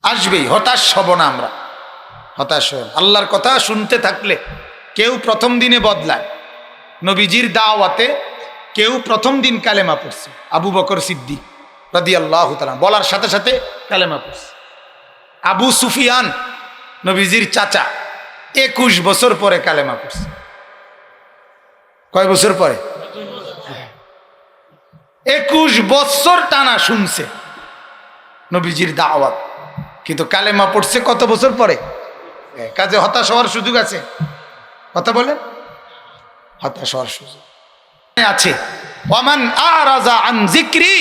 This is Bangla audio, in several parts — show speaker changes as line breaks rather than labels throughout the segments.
আসবেই, হতাশ হব না আমরা, হতাশ হব। আল্লাহর কথা শুনতে থাকলে কেউ প্রথম দিনে বদলায়। নবীজির দাওয়াতে কেউ প্রথম দিন কালেমা পড়ছে, আবু বকর সিদ্দিক রাদিয়াল্লাহু তাআলা বলার সাথে সাথে কালেমা পড়ছে। আবু সুফিয়ান নবীজির চাচা 21 বছর পরে কালেমা পড়ছে। কয় বছর পরে? 21 বছর টানা শুনছে নবীজির দাওয়াত, কিন্তু কালেমা পড়ছে কত বছর পরে? কাজে হতাশ হওয়ার সুযোগ আছে? কথা বলেন, হতাশ হওয়ার সুযোগ আছে। ওয়ামান আরাজা আন যিকরি,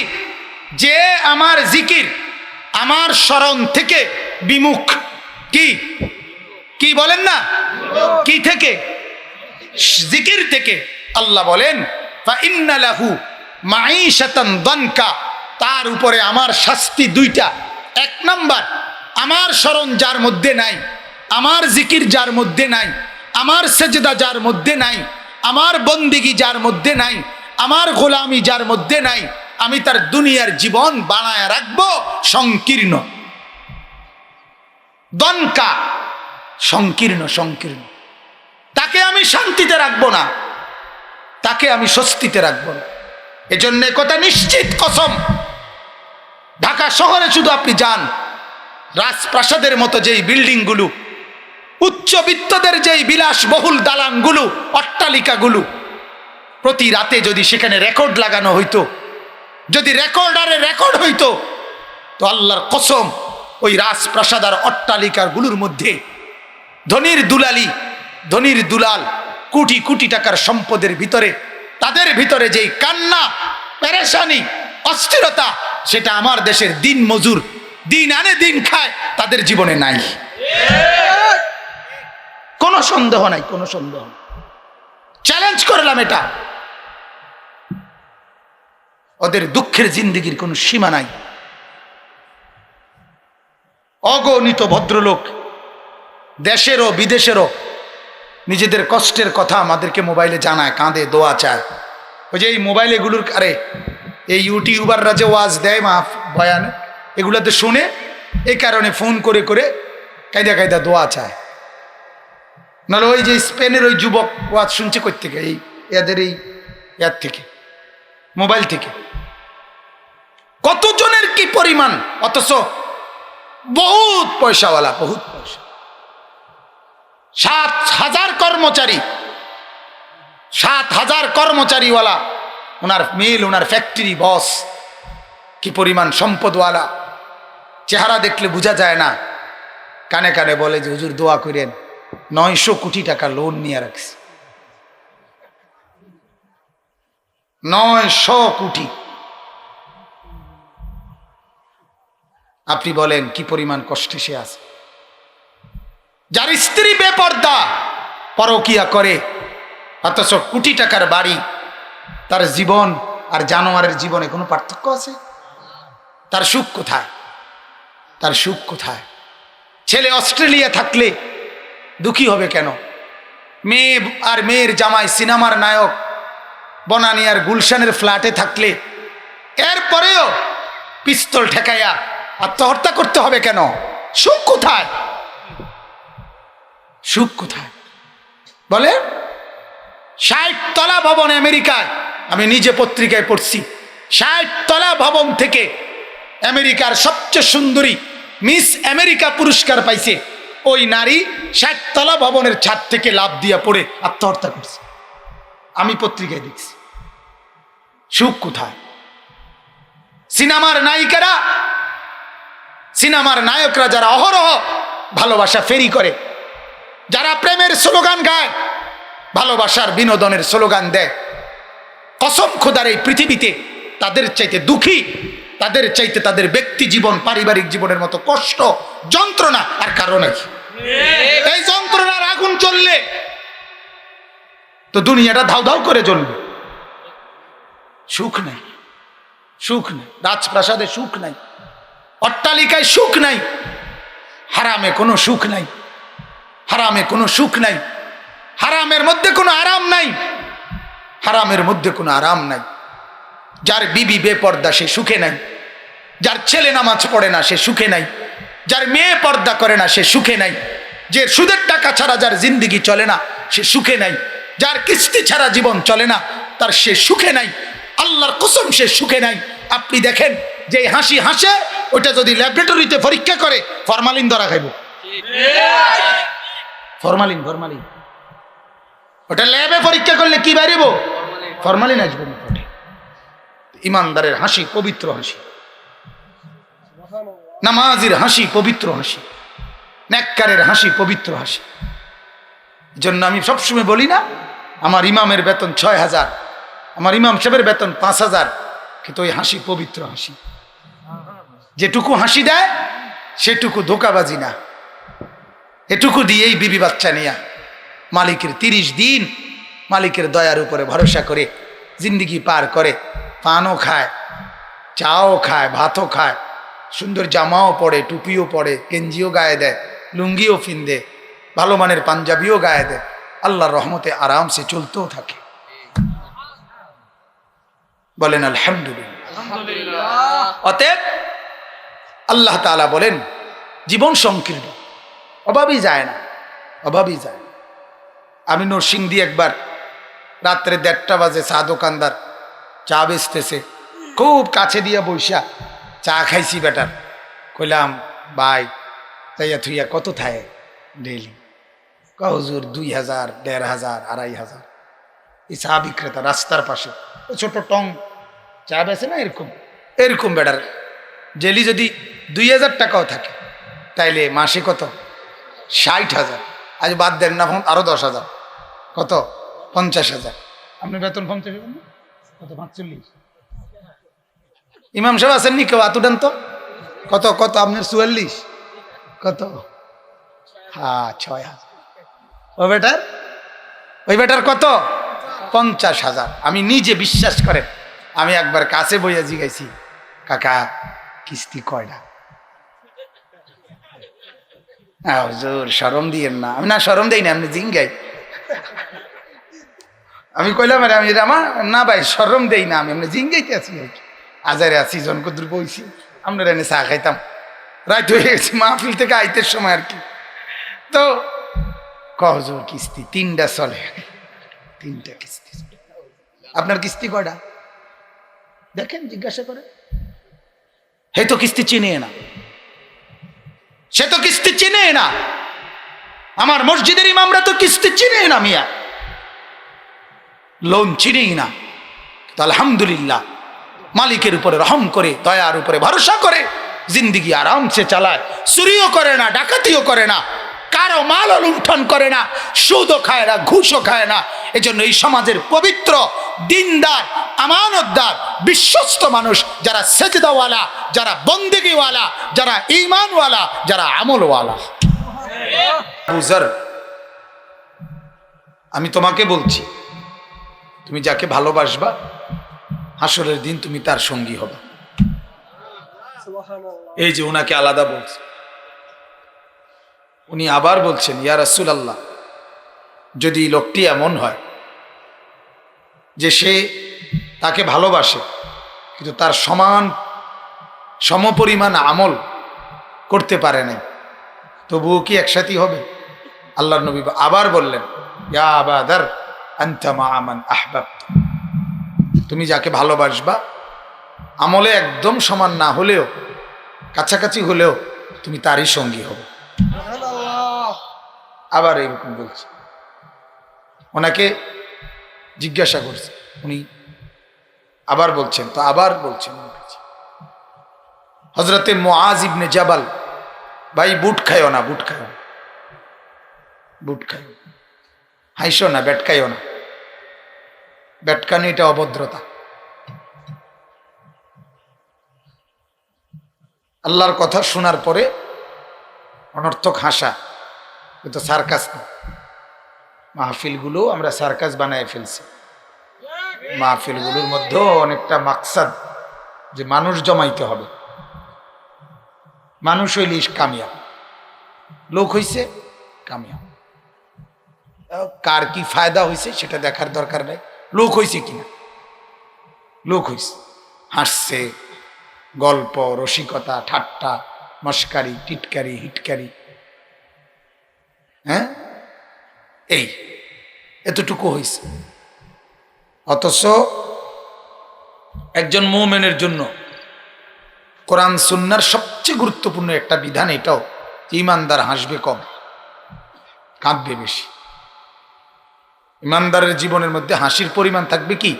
যে আমার জিকির, আমার স্মরণ থেকে বিমুখ, কি কি বলেন না, কি থেকে? জিকির থেকে। আল্লাহ বলেন ফা ইন্না লাহু মাঈশাতান দানকা, তার উপরে আমার শাস্তি দুইটা। এক নাম্বার, আমার স্মরণ যার মধ্যে নাই, আমার জিকির যার মধ্যে নাই, আমার সেজদা যার মধ্যে নাই, আমার বন্দিগি যার মধ্যে নাই, আমার গোলামি যার মধ্যে নাই, আমি তার দুনিয়ার জীবন বানায় রাখবো সংকীর্ণ। দনকা, সংকীর্ণ, সংকীর্ণ। তাকে আমি শান্তিতে রাখবো না, তাকে আমি স্বস্তিতে রাখবো না। এজন্য কথা নিশ্চিত কসম, ঢাকা শহরে শুধু আপনি যান, রাজপ্রাসাদের মতো যেই বিল্ডিংগুলো, উচ্চবিত্তদের যেই বিলাসবহুল দালানগুলো, অট্টালিকাগুলো, প্রতি রাতে যদি সেখানে রেকর্ড লাগানো হইতো, যদি রেকর্ডারে রেকর্ড হইতো, তো আল্লাহর কসম ওই রাজপ্রাসাদ আর অট্টালিকাগুলোর মধ্যে ধনীর দুলালি, ধনীর দুলাল, কোটি কোটি টাকার সম্পদের ভিতরে, তাদের ভিতরে যেই কান্না, পেরেশানি, অস্থিরতা, সেটা আমার দেশের দিন মজুর, দিন আনে দিন খায়, তাদের জীবনে নাই। কোনো সন্দেহ নাই, কোনো সন্দেহ। চ্যালেঞ্জ করলাম এটা। ওদের দুঃখের জিন্দেগির কোনো সীমা নাই। অগণিত ভদ্রলোক দেশেরও বিদেশেরও নিজেদের কষ্টের কথা আমাদেরকে মোবাইলে জানায়, কাঁদে, দোয়া চায়। ওই যে এই মোবাইল এগুলোর, আরে এই ইউটিউবাররা যে ওয়াজ দেয়, মা বয়ান, এগুলোতে শুনে এই কারণে ফোন করে করে কায়দা কায়দা দোয়া চায়। নাহলে ওই যে স্পেনের ওই যুবক ওয়াজ শুনছে কই থেকে? এই এদের এই ইয়ার থেকে, মোবাইল থেকে। কতজনের কি পরিমাণ, অথচ বহুত পয়সাওয়ালা, বহুত পয়সা। 7,000 কর্মচারী, 7,000 কর্মচারীওয়ালা ওনার মিল, ওনার ফ্যাক্টরি বস, কি পরিমাণ সম্পদওয়ালা। চেহারা দেখলে বোঝা যায় না। কানে কানে বলে যে হুজুর দোয়া করেন, 900 কোটি টাকা লোন নিয়ে রাখছে। 900 কোটি। আপনি বলেন কি পরিমাণ কষ্টে সে আছে। যার স্ত্রী বেপর্দা, পরকিয়া করে, অথচ কোটি টাকার বাড়ি, তার জীবন আর জানোয়ারের জীবনে কোনো পার্থক্য আছে? তার সুখ কোথায়? তার সুখ কোথায়? ছেলে অস্ট্রেলিয়া থাকলে দুঃখী হবে কেন? মেয়ে আর মেয়ের জামাই সিনেমার নায়ক বনানিয়ার গুলশানের ফ্ল্যাটে থাকলে এরপরেও পিস্তল ঠেকাইয়া আত্মহত্যা করতে হবে কেন? সুখ কোথায়? সুখ কোথায় বলে? 60 তলা ভবন আমেরিকায়, আমি নিজে পত্রিকায় পড়ছি, 60 তলা ভবন থেকে আমেরিকার সবচেয়ে সুন্দরী মিস আমেরিকা পুরস্কার পাইছে ওই নারী 60 তলা ভবনের ছাদ থেকে লাফ দিয়া পড়ে আত্মহত্যা করছে। আমি পত্রিকায় দেখছি। সুখ কোথায়? সিনেমার নায়িকারা, সিনেমার নায়করা যারা অহরহ ভালোবাসা ফেরি করে, যারা প্রেমের স্লোগান গায়, ভালোবাসার বিনোদনের স্লোগান দেয়, কসম খোদার এই পৃথিবীতে তাদের চাইতে দুঃখী, তাদের চাইতে তাদের ব্যক্তি জীবন, পারিবারিক জীবনের মতো কষ্ট, যন্ত্রণা আর কারো নাই। এই যন্ত্রণার আগুন জ্বললে তো দুনিয়াটা ধাউ ধাউ করে জ্বলবে। সুখ নাই, সুখ নাই। রাজপ্রাসাদে সুখ নাই, অট্টালিকায় সুখ নাই, হারামে কোনো সুখ নাই, হারামে কোনো সুখ নাই, হারামের মধ্যে কোনো আরাম নাই, হারামের মধ্যে কোনো আরাম নাই। যার বিবি বেপর্দা সে সুখে নাই, যার ছেলে নামাজ পড়ে না সে সুখে নাই, যার মেয়ে পর্দা করে না সে সুখে নাই, যে সুদের টাকা ছাড়া যার জিন্দিগি চলে না সে সুখে নাই, যার কিস্তি ছাড়া জীবন চলে না তার সে সুখে নাই, আল্লাহর কসম সে সুখে নাই। আপনি দেখেন যে হাসি হাসে ওটা যদি ল্যাবরেটরিতে পরীক্ষা করে ফরমালিন ধরা খাইব, ফরমালিন ফরমালিন ওটা ল্যাবে পরীক্ষা করলে কি বাইরেব, ফরমালিন আসবে না। ইমানদারের হাসি পবিত্র হাসি, নামাজির হাসি পবিত্র হাসি, নেককারের হাসি পবিত্র হাসি। জন্য আমি সবসময় বলি না, আমার ইমামের বেতন ৬,০০০, আমার ইমাম সাহেবের বেতন ৫,০০০, কিন্তু ওই হাসি পবিত্র হাসি। যেটুকু হাসি দেয় সেটুকু ধোকাবাজি না, এটুকু দিয়েই বিবি বাচ্চা নিয়া মালিকের ৩০ দিন মালিকের দয়ার উপরে ভরসা করে জিন্দিগি পার করে। পানও খায়, চাও খায়, ভাতও খায়, সুন্দর জামাও পরে, টুপিও পরে, গেঞ্জিও গায়ে দেয়, লুঙ্গিও ফিন্দে, ভালো মানের পাঞ্জাবিও গায়ে দেয়, আল্লাহর রহমতে আরামসে চলতেও থাকে। বলেন আলহামদুলিল্লাহ। অতএব আল্লাহ তাআলা বলেন জীবন সংকীর্ণ, অভাবই যায় না, অভাবই যায় না। আমি নরসিংদী একবার রাত্রে ১:৩০ বাজে চা দোকানদার চা বেচতেছে, খুব কাছে দিয়ে বৈশা চা খাইছি বেটার, কইলাম ভাই তাইয়া থুইয়া কত থায় ডেইলি? হুজুর ২,০০০, ১,৫০০, ২,৫০০। এই চা বিক্রেতা রাস্তার পাশে ছোট টং চা বেছে না, এরকম এরকম বেটার ডেলি যদি ২,০০০ টাকাও থাকে তাইলে মাসে কত? ৬০,০০০। আজ বাদ দেন না, আরো ১০,০০০, কত? ৫০,০০০। আপনি বেতন ৫০,০০০ না কত? ৪৫। ইমাম সাহেব আছেন নি কেউ? আতুডান তো কত কত আপনার? ৪৪। কত? হ্যাঁ ৬,০০০। ওই বেটার কত? ৫০,০০০। আমি নিজে বিশ্বাস করেন, আমি একবার কাছে বইয়া জিগাইছি, কাকা কিস্তি কয়টা? হুজুর শরম দিয়েন না। আমি না শরম দেই না, আপনি জিঙ্গাই। আমি কইলাম আরে আমি আমার না ভাই শরম দেই না, আমি আপনি জিঙ্গাইতে আছি, আজারে আছি, জনকদ্র বইছি, আপনার এনে চা খাইতাম, রাত হয়ে গেছে মাহফিল থেকে আইতের সময় আর কি। তো হুজুর কিস্তি ৩টা চলে, ৩টা কিস্তি। আপনার কিস্তি কয়টা দেখেন, জিজ্ঞাসা করে। হে তো কিস্তি চিনে না, সে তো কিস্তি চিনে না। আমার মসজিদের ইমামরা তো কিস্তি চিনে না, মিয়া লোন চিনেই না। তো আলহামদুলিল্লাহ মালিকের উপরে রহম করে, দয়ার উপরে ভরসা করে জিন্দিগি আরামসে চালায়। চুরিও করে না, ডাকাতিও করে না, কারো মাল লুণ্ঠন করে না, সুদও খায় না, ঘুষও খায় না। এজন্য এই সমাজের পবিত্র, দিনদার, আমানতদার, বিশ্বস্ত মানুষ যারা সেজদাওয়ালা, যারা বন্দেগীওয়ালা, যারা ঈমানওয়ালা, যারা আমলওয়ালা। বুঝার আমি তোমাকে বলছি, তুমি যাকে ভালোবাসবা হাসরের দিন তুমি তার সঙ্গী হবে। এই যে ওনাকে আলাদা বলছে, উনি আবার বলছেন ইয়া রাসূলুল্লাহ, যদি লোকটি এমন হয় যে সে তাকে ভালোবাসে কিন্তু তার সমপরিমাণ আমল করতে পারে নাই, তবুও কি একসাথে হবে? আল্লাহর নবী আবার বললেন ইয়া আবা যার আনতা মা মান আহবাবতা, তুমি যাকে ভালোবাসবা আমলে একদম সমান না হলেও কাছাকাছি হলেও তুমি তারই সঙ্গী হবে। আবার এরকম বলছে, ওনাকে জিজ্ঞাসা করছে, উনি আবার বলছেন, তো আবার বলছেন হযরতে মুআজ ইবনে জাবাল, ভাই বুট খাইও না, বুট খাইও না, বুট খাইও, হাইসো না, বেটকাইও না, বেটকানি এটা অভদ্রতা। আল্লাহর কথা শোনার পরে অনর্থক হাসা, কিন্তু সার্কাস না। মাহফিলগুলো আমরা সার্কাস বানায় ফেলছি। মাহফিলগুলোর মধ্যেও অনেকটা মাকসাদ, যে মানুষ জমাইতে হবে। মানুষ হইলে কামিয়াব, লোক হইছে কামিয়াব। কার কি ফায়দা হয়েছে সেটা দেখার দরকার নাই, লোক হয়েছে কিনা। লোক হয়েছে, হাসছে, গল্প, রসিকতা, ঠাট্টা, মস্কারি, টিটকারি, হিটকারি, হ্যাঁ, এই এতটুকু হয়েছে। অথচ একজন মুমিনের জন্য কোরআন সুন্নাহর সবচেয়ে গুরুত্বপূর্ণ একটা বিধান এটাও, ইমানদার হাসবে কম, কাঁদবে বেশি। ইমানদারের জীবনের মধ্যে হাসির পরিমাণ থাকবে কি,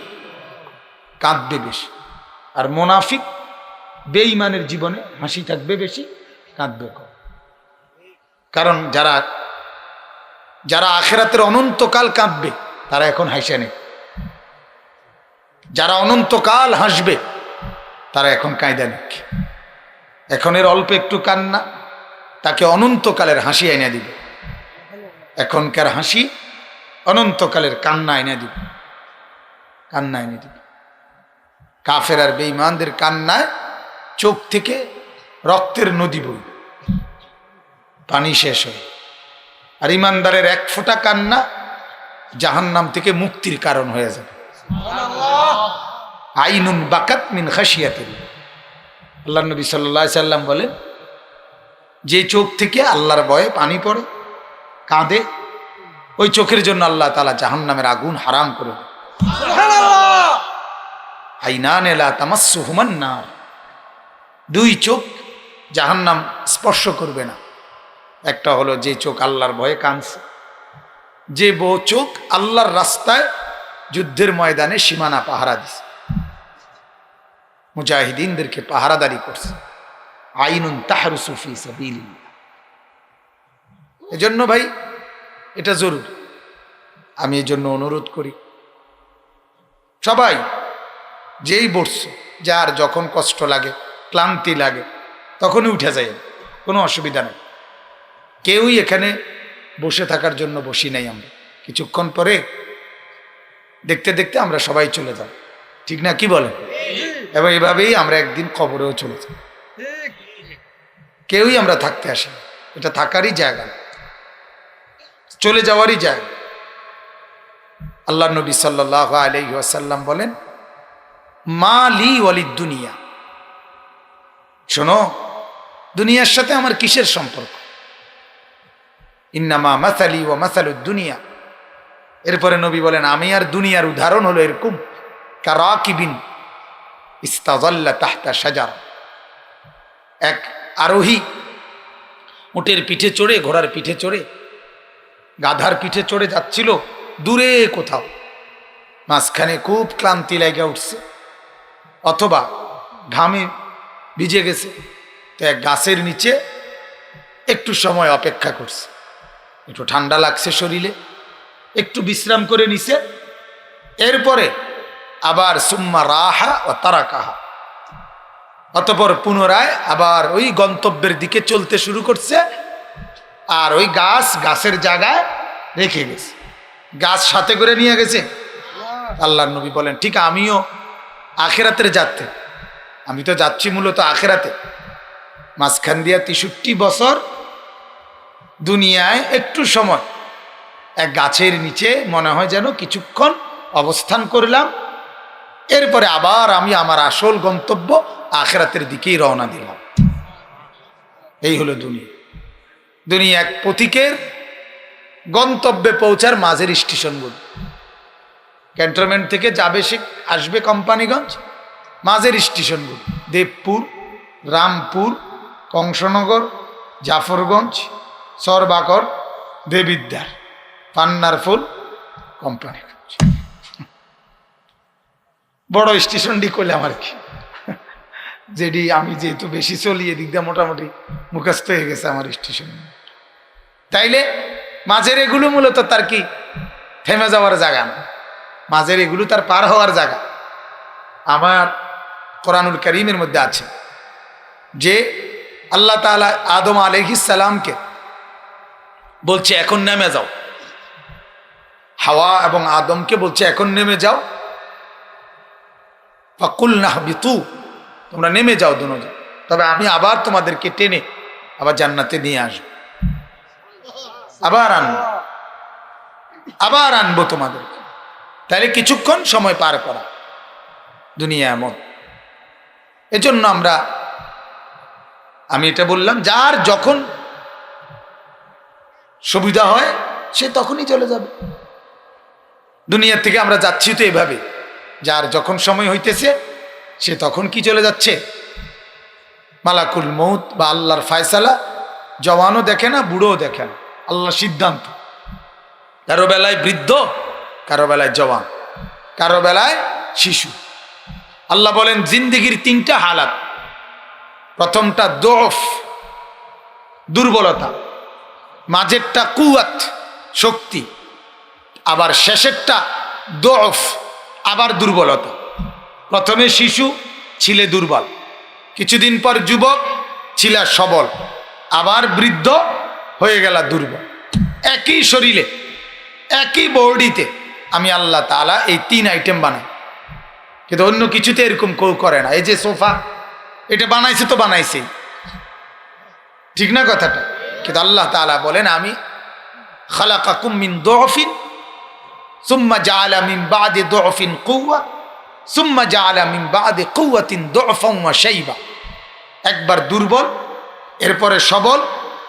কাঁদবে বেশি। আর মুনাফিক বেঈমানের জীবনে হাসি থাকবে বেশি, কাঁদবে কম। কারণ যারা যারা আখিরাতের অনন্তকাল কাঁদবে তারা এখন হাসে নেই, যারা অনন্তকাল হাসবে তারা এখন কায়দা নেই। এখন এর অল্প একটু কান্না তাকে অনন্তকালের হাসি এনে দিবে, এখনকার হাসি অনন্তকালের কান্না এনে দিবে, কান্না এনে দিবে। কাফের আর বেঈমানদের কান্নায় চোখ থেকে রক্তের নদী বই, পানি শেষ হয়। আর ইমানদারের এক ফোঁটা কান্না জাহান্নাম থেকে মুক্তির কারণ হয়ে যাবে। আইনুন বাকাত মিন খাশিয়াতিল্লাহ, আল্লাহ নবী সাল্লাল্লাহু আলাইহি সাল্লাম বলেন, যে চোখ থেকে আল্লাহর ভয়ে পানি পড়ে, কাঁদে, ওই চোখের জন্য আল্লাহ তাআলা জাহান্নামের আগুন হারাম করে দেন। সুবহানাল্লাহ। আইনান লা তামাসসুহুমান নার, দুই চোখ জাহান্নাম স্পর্শ করবে না। একটা হলো যে চোখ আল্লাহর ভয়ে কাঁদছে, যে বউ চোখ আল্লাহর রাস্তায় যুদ্ধের ময়দানে সীমানা পাহারা দিছে, মুজাহিদিনদেরকে পাহারাদারি করছে। আইনুন তাহরুসু ফি সাবিলিল্লাহ। এজন্য ভাই এটা জরুরি। আমি এই জন্য অনুরোধ করি সবাই, যেই বসছে, যার যখন কষ্ট লাগে, ক্লান্তি লাগে, তখনই উঠে যায়, কোনো অসুবিধা নেই। কেউই এখানে বসে থাকার জন্য বসি নাই আমরা। কিছুক্ষণ পরে দেখতে দেখতে আমরা সবাই চলে যাব, ঠিক না? কি বলেন? এবং এভাবেই আমরা একদিন কবরেও চলে যাব। কেউই আমরা থাকতে আসি, এটা থাকারই জায়গা, চলে যাওয়ারই জায়গা। আল্লাহ নবী সাল্লাল্লাহু আলাইহি ওয়াসাল্লাম বলেন, মা লি ওয়ালিদ দুনিয়া, শোনো, দুনিয়ার সাথে আমার কিসের সম্পর্ক? ইন্নামা মাসালি ওয়া মাসালুদ দুনিয়া। এরপরে নবী বলেন, আমি আর দুনিয়ার উদাহরণ হলো এরকম, কারাকিবিন ইস্তাযাল্লা তাহতা শাজারা। এক আরোহী উটের পিঠে চড়ে, ঘোড়ার পিঠে চড়ে, গাধার পিঠে চড়ে যাচ্ছিল দূরে কোথাও, মাঝখানে খুব ক্লান্তি লেগে উঠছে অথবা ঘামে ভিজে গেছে, তো এক গাছের নিচে একটু সময় অপেক্ষা করছে, একটু ঠান্ডা লাগছে শরীরে, একটু বিশ্রাম করে নিছে। এরপরে আবার সুম্মা রাহা ও তারাকাহা, অতঃপর পুনরায় আবার ওই গন্তব্যের দিকে চলতে শুরু করছে। আর ওই গাছের জায়গায় রেখে গেছে, গাছ সাথে করে নিয়ে গেছে। আল্লাহর নবী বলেন, ঠিক আমিও আখিরাতের যাত্রী, আমি তো যাচ্ছি মূলত আখিরাতে। মাঝখান দিয়া ৬৩ বছর দুনিয়ায় একটু সময় এক গাছের নিচে মনে হয় যেন কিছুক্ষণ অবস্থান করলাম, এরপরে আবার আমি আমার আসল গন্তব্য আখিরাতের দিকেই রওনা দিলাম। এই হলো দুনিয়া। দুনিয়া এক পথিকের গন্তব্যে পৌঁছার মাঝের স্টেশনগুলো। ক্যান্টনমেন্ট থেকে যাবে, সে আসবে কোম্পানিগঞ্জ, মাঝের স্টেশনগুলো দেবপুর, রামপুর, কংসনগর, জাফরগঞ্জ, সরবাকর, দেবিদ্বার, পান্নারফুল, কোম্পানিগঞ্জ। বড় স্টেশনটি করলাম আর কি, যেটি আমি যেহেতু বেশি চলি এদিক দিয়ে মোটামুটি মুখস্থ হয়ে গেছে আমার স্টেশন। তাইলে মাঝের এগুলো মূলত তার কি থেমে যাওয়ার জায়গা না, মাঝের এগুলো তার পার হওয়ার জায়গা। আমার কোরআনুল কারীমের মধ্যে আছে যে আল্লাহ তাআলা আদম আলাইহিস সালামকে বলছে এখন নেমে যাও, হাওয়া এবং আদমকে বলছে এখন নেমে যাও, ফাকুলনা হাবিতু, তোমরা নেমে যাও দুজন, তবে আমি আবার তোমাদেরকে টেনে আবার জান্নাতে নিয়ে আসবো, আবার আনবো তোমাদেরকে। তাহলে কিছুক্ষণ সময় পার করা, দুনিয়া এমন। এজন্য আমরা আমি এটা বললাম, যার যখন সুবিধা হয় সে তখনই চলে যাবে। দুনিয়া থেকে আমরা যাচ্ছি তো এভাবে, যার যখন সময় হইতেছে সে তখন কি চলে যাচ্ছে। মালাকুল মউত বা আল্লাহর ফায়সালা জওয়ানও দেখে না, বুড়োও দেখে না, আল্লাহর সিদ্ধান্ত। কারো বেলায় বৃদ্ধ, কারো বেলায় জওয়ান, কারো বেলায় শিশু। আল্লাহ বলেন জিন্দেগির তিনটা হালাত। প্রথমটা দোফ, দুর্বলতা, মাঝেরটা কুয়াত, শক্তি, আবার শেষেরটা দোফ, আবার দুর্বলতা। প্রথমে শিশু, ছিলে দুর্বল, কিছুদিন পর যুবক, ছিলা সবল, আবার বৃদ্ধ হয়ে গেল দুর্বল। একই শরীরে, একই বডিতে আমি আল্লাহ তাআলা এই তিন আইটেম বানাই, কিন্তু অন্য কিছুতে এরকম কেউ করে না। এই যে সোফা, এটা বানাইছে তো বানাইছে, ঠিক না কথাটা? কিন্তু আল্লাহ তাআলা বলেন আমি খালাকাকুম মিন দুফিন সুম্মা জাআলা মিন বাদি দুফিন কুওয়া সুম্মা জাআলা মিন বাদি কুওয়াতিন দুফান ওয়া শাইবা। একবার দুর্বল, এরপরে সবল,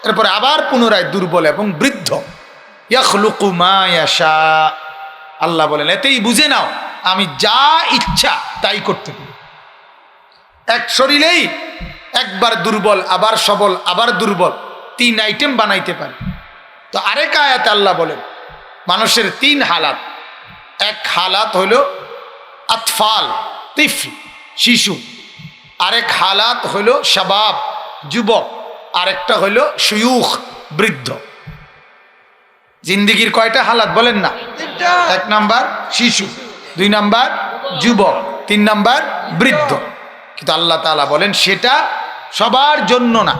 এরপরে আবার পুনরায় দুর্বল এবং বৃদ্ধ। ইয়াখলুকু মা ইয়াশা। আল্লাহ বলেন এতেই বুঝে নাও আমি যা ইচ্ছা তাই করতে পারি। এক শরীরেই একবার দুর্বল, আবার সবল, আবার দুর্বল, তিন আইটেম বানাইতে পারে। তো আরেক আয়াতে আল্লাহ বলেন মানুষের তিন হালাত। এক হালাত হইল আতফাল, তিফল, শিশু। আরেক হালাত হইল শাবাব, যুবক। আরেকটা হইল শুয়ুখ, বৃদ্ধ। জিন্দেগির কয়টা হালাত বলেন না? এক নাম্বার শিশু, দুই নাম্বার যুবক, তিন নাম্বার বৃদ্ধ। কিন্তু আল্লাহ তাআলা বলেন সেটা সবার জন্য না।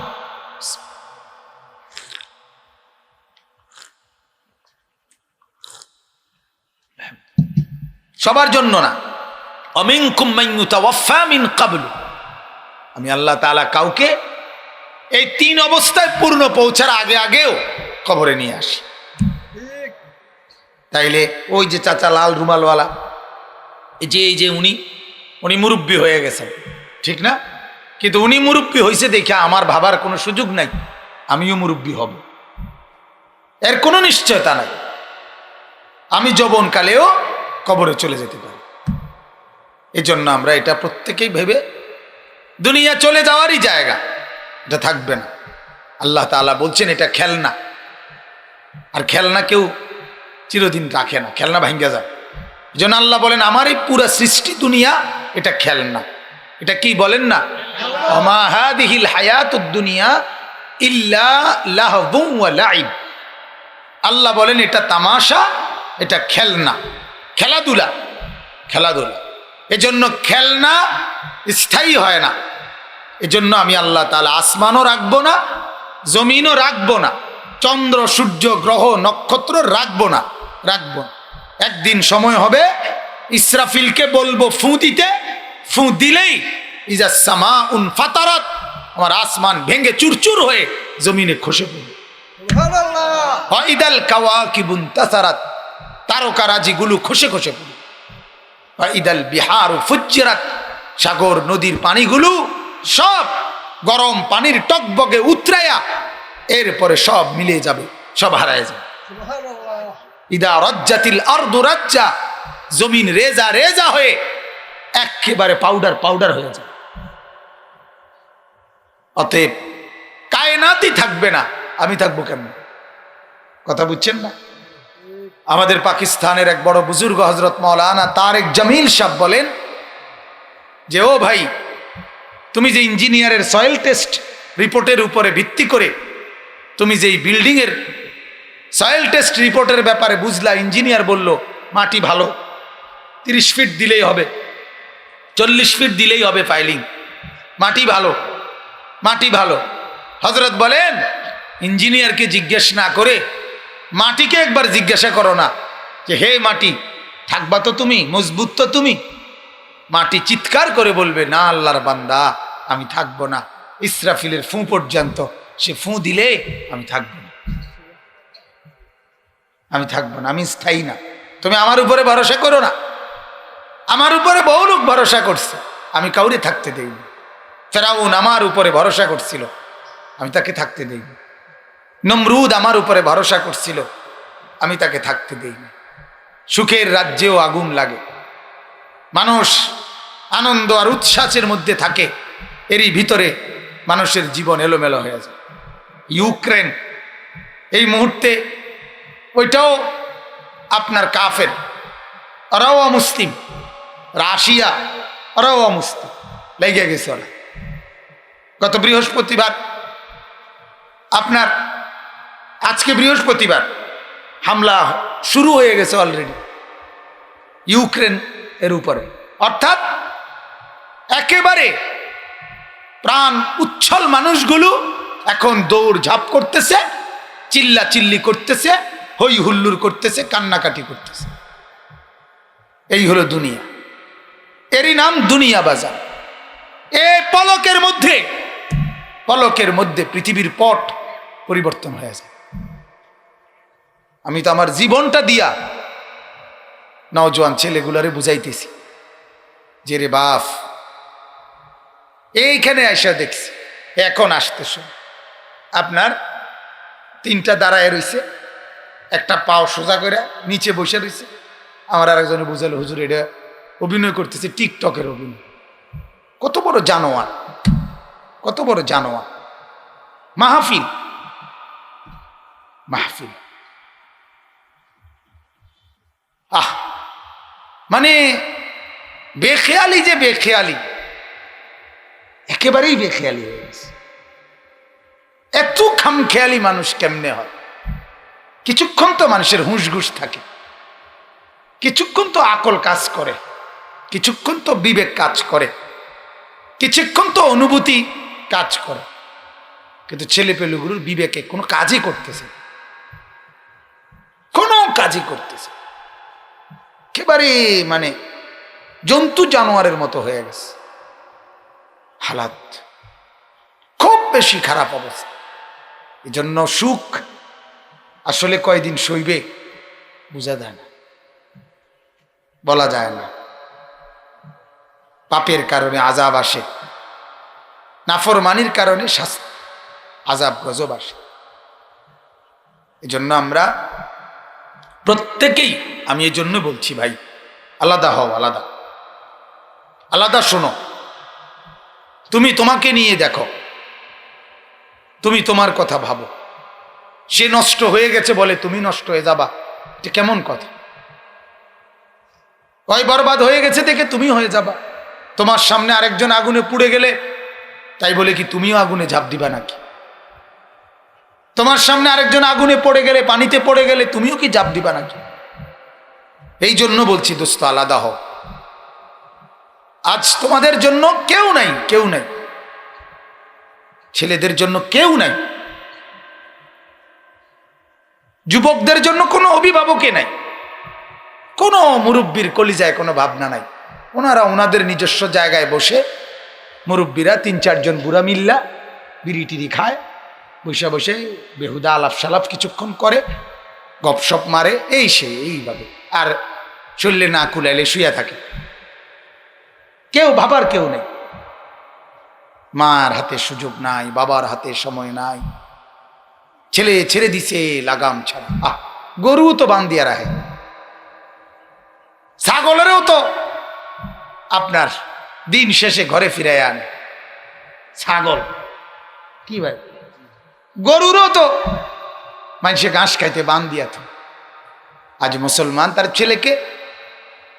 সবার জন্য না। অমিনকুম মান ইউতাওয়াফা মিন ক্বাবলু। আমি আল্লাহ তাআলা কাউকে এই তিন অবস্থায় পূর্ণ পৌঁছার আগে আগেও কবরে নিয়ে আসি। তাইলে ওই যে চাচা লাল রুমালওয়ালা, এই যে উনি মুরব্বী হয়ে গেছেন, ঠিক না? কিন্তু উনি মুরব্বী হয়েছে দেখে আমার ভাবার কোনো সুযোগ নাই আমিও মুরব্বী হব, এর কোনো নিশ্চয়তা নাই। আমি যৌবনকালেও কবরে চলে যেতে পারি। এজন্য আমরা এটা প্রত্যেকেই ভেবে, দুনিয়া চলে যাওয়ারই জায়গা, এটা থাকবে না। আল্লাহ তাআলা বলছেন এটা খেলনা, আর খেলনা কেউ চিরদিন রাখে না, খেলনা ভাঙ্গা যায়। এজন্য আল্লাহ বলেন আমার এই পুরা সৃষ্টি দুনিয়া এটা খেলনা। এটা কি বলেন না, ওমা হাদিহিল হায়াতুদ দুনিয়া ইল্লা লাহবুন ওয়া লাইব। আল্লাহ বলেন এটা তামাশা, এটা খেলনা, খেলাধুলা, খেলাধুলা। এজন্য খেলনা স্থায়ী হয় না। এজন্য আমি আল্লাহ তাআলা আসমানও রাখবো না, জমিনও রাখবো না, চন্দ্র সূর্য গ্রহ নক্ষত্র রাখবো না, রাখবো না। একদিন সময় হবে ইসরাফিলকে বলবো ফু দিতে, ফু দিলেই ইজা সামাউন ফাতারাত, আমার আসমান ভেঙে চুরচুর হয়ে জমিনে খসে পড়বে। সুবহানাল্লাহ। ওয়া ইদাল কাওয়াকিবুন তাসারাত, তারকারাজিগুলো খসে খসে পড়বে। ওয়া ইদাল বিহারু ফুজ্জিরাত, সাগর নদীর পানিগুলো সব গরম পানির টকবগে উতরায়া এরপরে সব মিলে যাবে, সব হারায় যাবে। সুবহানাল্লাহ। ইদা রাজ্জাতিল আরদু রাজ্জা, জমিন রেজা রেজা হয়ে একেবারে পাউডার পাউডার হয়ে যায়। অতএব কায়নাতই থাকবে না, আমি থাকবো কেমন? কথা বুঝছেন না? আমাদের পাকিস্তানের এক বড় বুজুর্গ হযরত মাওলানা তারেক জামিল সাহেব বলেন যে ও ভাই, তুমি যে ইঞ্জিনিয়ারের সয়েল টেস্ট রিপোর্টের উপরে ভিত্তি করে তুমি যে বিল্ডিং এর সয়েল টেস্ট রিপোর্টের ব্যাপারে বুঝলা, ইঞ্জিনিয়ার বলল মাটি ভালো, 30 ফিট দিলেই হবে, 40 ফিট দিলেই হবে ফাইলিং, মাটি ভালো, মাটি ভালো। হযরত বলেন ইঞ্জিনিয়ারকে জিজ্ঞেস না করে মাটিকে একবার জিজ্ঞাসা করো না যে হে মাটি থাকবা তো তুমি, মজবুত তো তুমি? মাটি চিৎকার করে বলবে না আল্লাহর বান্দা আমি থাকবো না, ইসরাফিলের ফু পর্যন্ত সে ফু দিলে আমি থাকবো না, আমি থাকবো না, আমি স্থায়ী না। তুমি আমার উপরে ভরসা করো না। আমার উপরে বহু লোক ভরসা করছে, আমি কাউরে থাকতে দেইনি। ফেরাউন আমার উপরে ভরসা করছিল, আমি তাকে থাকতে দেই না। নমরুদ আমার উপরে ভরসা করছিল, আমি তাকে থাকতে দেই না। সুখের রাজ্যেও আগুন লাগে, মানুষ আনন্দ আর উচ্ছ্বাসের মধ্যে থাকে, এরই ভিতরে মানুষের জীবন এলোমেলো হয়ে যায়। ইউক্রেন এই মুহূর্তে, ওইটাও আপনার কাফের, ওরাও অমুসলিম। রাশিয়া, ওরাও অমুসলিম, লেগে গেছে ওরা। গত বৃহস্পতিবার আপনার, আজকে বৃহস্পতিবার হামলা শুরু হয়ে গেছে অলরেডি ইউক্রেন এর উপরে। অর্থাৎ একেবারে প্রাণ উচ্ছল মানুষগুলো এখন দৌড় ঝাঁপ করতেছে, চিল্লা চিল্লি করতেছে, হই হুল্লুর করতেছে, কান্নাকাটি করতেছে। এই হলো দুনিয়া, এরই নাম দুনিয়া বাজার। এই পলকের মধ্যে পৃথিবীর পট পরিবর্তন হয়ে যায়। আমি তো আমার জীবনটা দিয়া নওজোয়ান ছেলেগুলারে বুঝাইতেছি যে রে বাপ, এইখানে আইসা দেখছি এখন আসতেছ, আপনার তিনটা দাঁড়ায় রয়েছে, একটা পাও সোজা করে নিচে বসে রয়েছে। আমার আরেকজনে বুঝালো, হুজুর এটা অভিনয় করতেছে, টিকটকের অভিনয়। কত বড় জানোয়ার, কত বড় জানোয়ার। মাহফিল মাহফিল, মানে বেখেয়ালি, যে বেখেয়ালি, একেবারেই বেখেয়ালি হয়ে গেছে। এত খামখেয়ালি মানুষ কেমনে হয়? কিছুক্ষণ তো মানুষের হুঁশ ঘুষ থাকে, কিছুক্ষণ তো আকল কাজ করে, কিছুক্ষণ তো বিবেক কাজ করে, কিছুক্ষণ তো অনুভূতি কাজ করে। কিন্তু ছেলে পেলেগুলোর বিবেকে কোনো কাজই করতেছে, কোনো কাজই করতেছে, একেবারে মানে জন্তু জানোয়ারের মতো হয়ে গেছে। হালাত খুব বেশি খারাপ অবস্থা। এই জন্য সুখ আসলে কয়দিন সইবে বোঝা যায় না, বলা যায় না। পাপের কারণে আযাব আসে, নাফরমানির কারণে শাস্তি, আযাব গজব আসে। এই জন্য আমরা প্রত্যেকেই, আমি এই জন্য বলছি ভাই, আলাদা হও, আলাদা আলাদা শোনো। তুমি তোমাকে নিয়ে দেখো, তুমি তোমার কথা ভাবো। সে নষ্ট হয়ে গেছে বলে তুমি নষ্ট হয়ে যাবা, এটা কেমন কথা? ওই বরবাদ হয়ে গেছে দেখে তুমি হয়ে যাবা। তোমার সামনে আরেকজন আগুনে পুড়ে গেলে তাই বলে কি তুমিও আগুনে ঝাঁপ দিবা নাকি? তোমার সামনে আরেকজন আগুনে পড়ে গেলে, পানিতে পড়ে গেলে তুমিও কি ঝাঁপ দিবা নাকি? এই জন্য বলছি দোস্ত, আলাদা হও। আজ তোমাদের জন্য কেউ নাই, কেউ নাই, ছেলেদের জন্য কেউ নাই, যুবকদের জন্য কোনো অভিভাবকে নাই, কোনো মুরব্বীর কলিজায় কোনো ভাবনা নাই। ওনারা ওনাদের নিজস্ব জায়গায় বসে, মুরব্বীরা 3-4 বুড়া মিল্লা বিড়ি টিড়ি খায়, বসে বসে বেহুদা আলাপ সালাপ কিছুক্ষণ করে, গপসপ মারে, এই সে এইভাবে, আর চললে না কুলাইলে শুয়ে থাকে। কেউ ভাবার কেউ নেই। মার হাতে সুযোগ নাই, বাবার হাতে সময় নাই, ছেলে ছেড়ে দিছে লাগাম ছাড়া। গরু তো বান্ধিয়া রাখে, ছাগলেরও তো আপনার দিন শেষে ঘরে ফিরে আনে। ছাগল কি ভাই, গরুরও তো মানুষে ঘাস খাইতে বান্ধিয়া তো। আজ মুসলমান তার ছেলেকে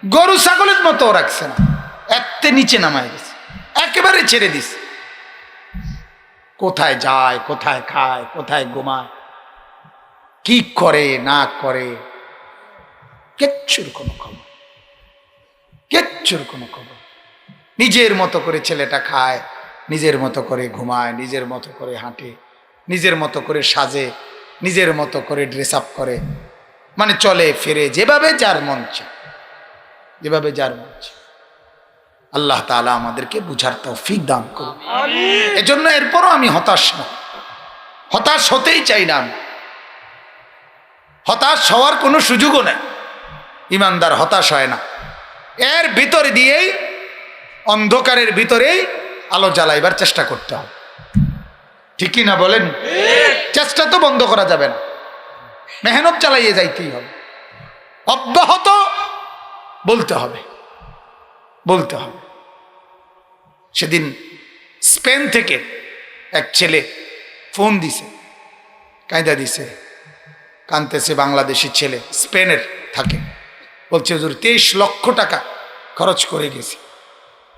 গরু ছাগলের মতো রাখছে না, এতে নিচে নামায় গেছে, একেবারে ছেড়ে দিছে। কোথায় যায়, কোথায় খায়, কোথায় ঘুমায়, কি করে না করে, কিচ্ছুর কোনো খবর, কিচ্ছুর কোনো খবর। নিজের মতো করে ছেলেটা খায়, নিজের মতো করে ঘুমায়, নিজের মতো করে হাঁটে, নিজের মতো করে সাজে, নিজের মতো করে ড্রেস আপ করে, মানে চলে ফিরে যেভাবে যার মন চায়, যেভাবে যার মন চায়। আল্লাহ তাআলা আমাদেরকে বুঝার তৌফিক দান করুন। এজন্য এরপরও আমি হতাশ না, হতাশ হতেই চাই না। আমি হতাশ হওয়ার কোনো সুযোগও নেই। ইমানদার হতাশ হয় না। এর ভিতর দিয়েই, অন্ধকারের ভিতরেই আলো জ্বালাইবার চেষ্টা করতে হবে। ঠিক ঠিকই না বলেন? চেষ্টা তো বন্ধ করা যাবে না, মেহনত চালাইয়ে যাইতেই হবে, অব্যাহত বলতে হবে, বলতে হবে। সেদিন স্পেন থেকে এক ছেলে ফোন দিছে, কায়দা দিছে, কানতেছে, বাংলাদেশি ছেলে, স্পেনের থাকে, বলছে হুজুর 23 লক্ষ টাকা খরচ করে গেছি,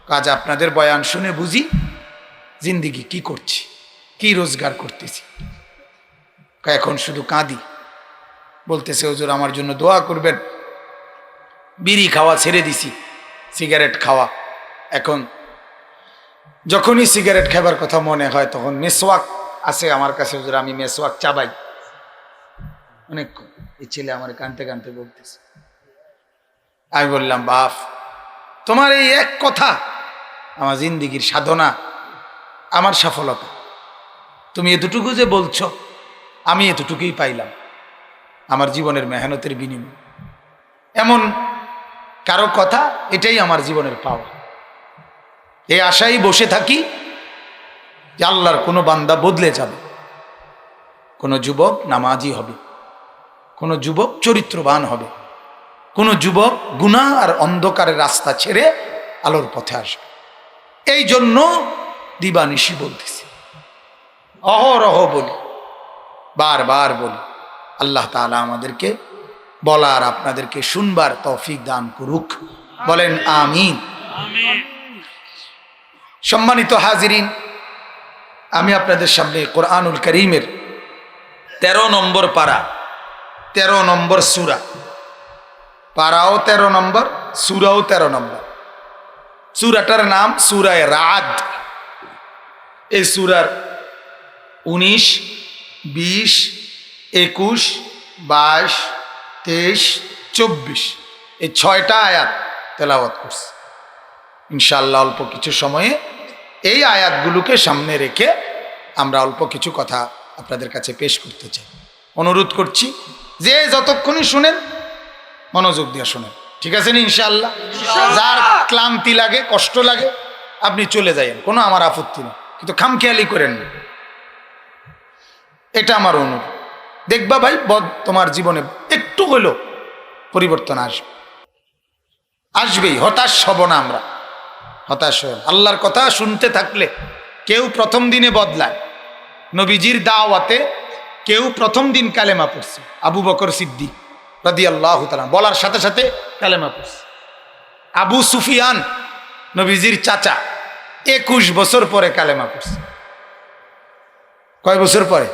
কাজ আপনাদের বয়ান শুনে বুঝি জিন্দিগি কি করছি, কি রোজগার করতেছি, এখন শুধু কাঁদি। বলতেছে হুজুর আমার জন্য দোয়া করবেন, বিড়ি খাওয়া ছেড়ে দিছি, সিগারেট খাওয়া, এখন যখনই সিগারেট খাবার কথা মনে হয় তখন মেসওয়াক আছে আমার কাছে, হুজুর আমি মেসওয়াক চাবাই অনেক। এই ছেলে আমার কানতে কানতে বলতেছে। আমি বললাম বাপ, তোমার এই এক কথা আমার জিন্দিগির সাধনা, আমার সফলতা। তুমি এতটুকু যে বলছো, আমি এতটুকুই পাইলাম আমার জীবনের মেহনতের বিনিময়। এমন কারো কথা, এটাই আমার জীবনের পাওয়া। এই আশায় বসে থাকি যে আল্লাহর কোনো বান্দা বদলে যাবে, কোনো যুবক নামাজি হবে, কোনো যুবক চরিত্রবান হবে, কোনো যুবক গুনাহ আর অন্ধকারের রাস্তা ছেড়ে আলোর পথে আসবে। এই জন্য দিবানিশি বলতেছি, অহরহ বলি, বারবার বলি। আল্লাহ তাআলা আমাদেরকে বলার, আপনাদেরকে শুনবার তৌফিক দান করুক, বলেন আমিন। সম্মানিত হাজিরিন, আমি আপনাদের সামনে কোরআনুল কারীমের 13 নম্বর পারা, 13 নম্বর সূরা, পারাও 13 নম্বর, সূরাও 13 নম্বর। সূরাটার নাম সূরায়ে রাদ। এই সূরার 19, 20, 21, 22, 23, 24 এই 6টা আয়াত তেলাওয়াত করছি। ইনশাআল্লাহ অল্প কিছু সময়ে এই আয়াতগুলোকে সামনে রেখে আমরা অল্প কিছু কথা আপনাদের কাছে পেশ করতে চাই। অনুরোধ করছি যে যতক্ষণই শুনেন মনোযোগ দিয়ে শুনেন, ঠিক আছে না? ইনশাআল্লাহ। যার ক্লান্তি লাগে, কষ্ট লাগে, আপনি চলে যাবেন, কোনো আমার আপত্তি নেই, কিন্তু খামখেয়ালি করেন না, এটা আমার অনুরোধ। দেখবা ভাই, তোমার জীবনে একটু হলেও পরিবর্তন আসবে, আসবেই। হতাশ হব না আমরা, হতাশ হব। আল্লাহর কথা শুনতে থাকলে কেউ প্রথম দিনে বদলায়। নবীজির দাওয়াতে কেউ প্রথম দিন কালেমা পড়ছে, আবু বকর সিদ্দিক রাদিয়াল্লাহু তাআলা বলার সাথে সাথে কালেমা পড়ছে। আবু সুফিয়ান নবীজির চাচা 21 বছর পরে কালেমা পড়ছে। কয় বছর পরে?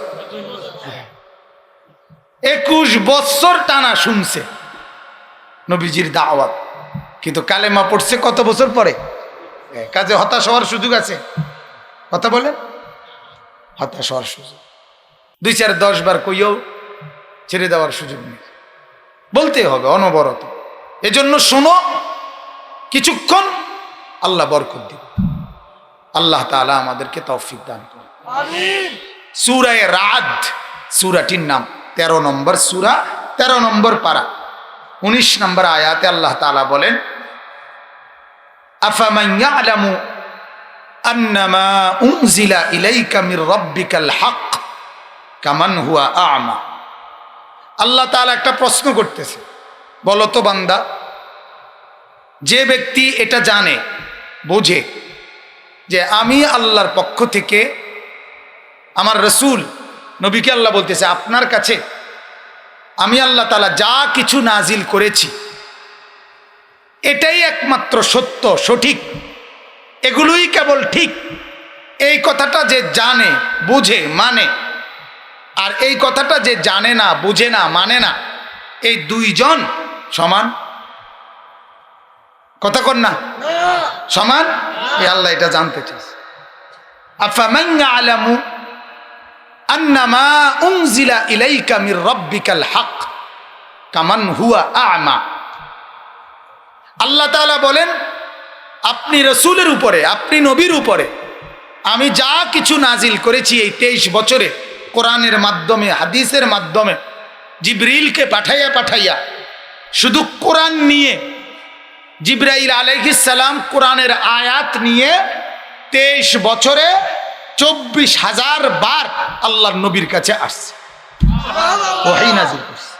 21 বছর টানা শুনছে নবীজির দাওয়াত, কিন্তু কালেমা পড়ছে কত বছর পরে? কাজে হতাশ হওয়ার সুযোগ আছে? কথা বলেন, হতাশ হওয়ার সুযোগ 2, 4, 10 বার কইও ছেড়ে দেওয়ার সুযোগ নেই, বলতে হবে অনবরত। এজন্য শোনো, কিছুক্ষণ আল্লাহ বরকত দিবে। আল্লাহ তাআলা আমাদেরকে তৌফিক দান করুন, আমিন। সূরা রাদ, সূরাটির নাম, 13 নম্বর সূরা, 13 নম্বর পারা, 19 নম্বর আয়াতে আল্লাহ তাআলা বলেন, আফামান ইয়ালামু আন্নামা উনজিলা ইলাইকা মির রাব্বিকাল হক কামান হুয়া আ'মা। আল্লাহ তাআলা একটা প্রশ্ন করতেছে, বলো তো বান্দা, যে ব্যক্তি এটা জানে, বোঝে যে আমি আল্লাহর পক্ষ থেকে, আমার রাসূল নবীকে আল্লাহ বলতেছে, আপনার কাছে আমি আল্লাহ তাআলা যা কিছু নাজিল করেছি এটাই একমাত্র সত্য, সঠিক, এগুলোই কেবল ঠিক। এই কথাটা যে জানে, বুঝে, মানে, আর এই কথাটা যে জানে না, বুঝে না, মানে না, এই দুইজন সমান? কথা কন না, সমান? এই আল্লাহ এটা জানতে চাইছে। আফামান ইয়ালামু আন্নামা উনজিলা ইলাইকা মির রাব্বিকাল হক কামান হুয়া আ'মা। আল্লাহ তাআলা বলেন, আপনি রাসূলের উপরে, আপনি নবীর উপরে আমি যা কিছু নাজিল করেছি এই 23 বছরে, কোরআনের মাধ্যমে, হাদিসের মাধ্যমে, জিবরিলকে পাঠাইয়া পাঠাইয়া, শুধু কোরআন নিয়ে, জিবরাইল আলাইহিস সালাম কোরআনের আয়াত নিয়ে 23 বছরে 24,000 বার আল্লাহর নবীর কাছে আসছে, ওহী নাযিল করছে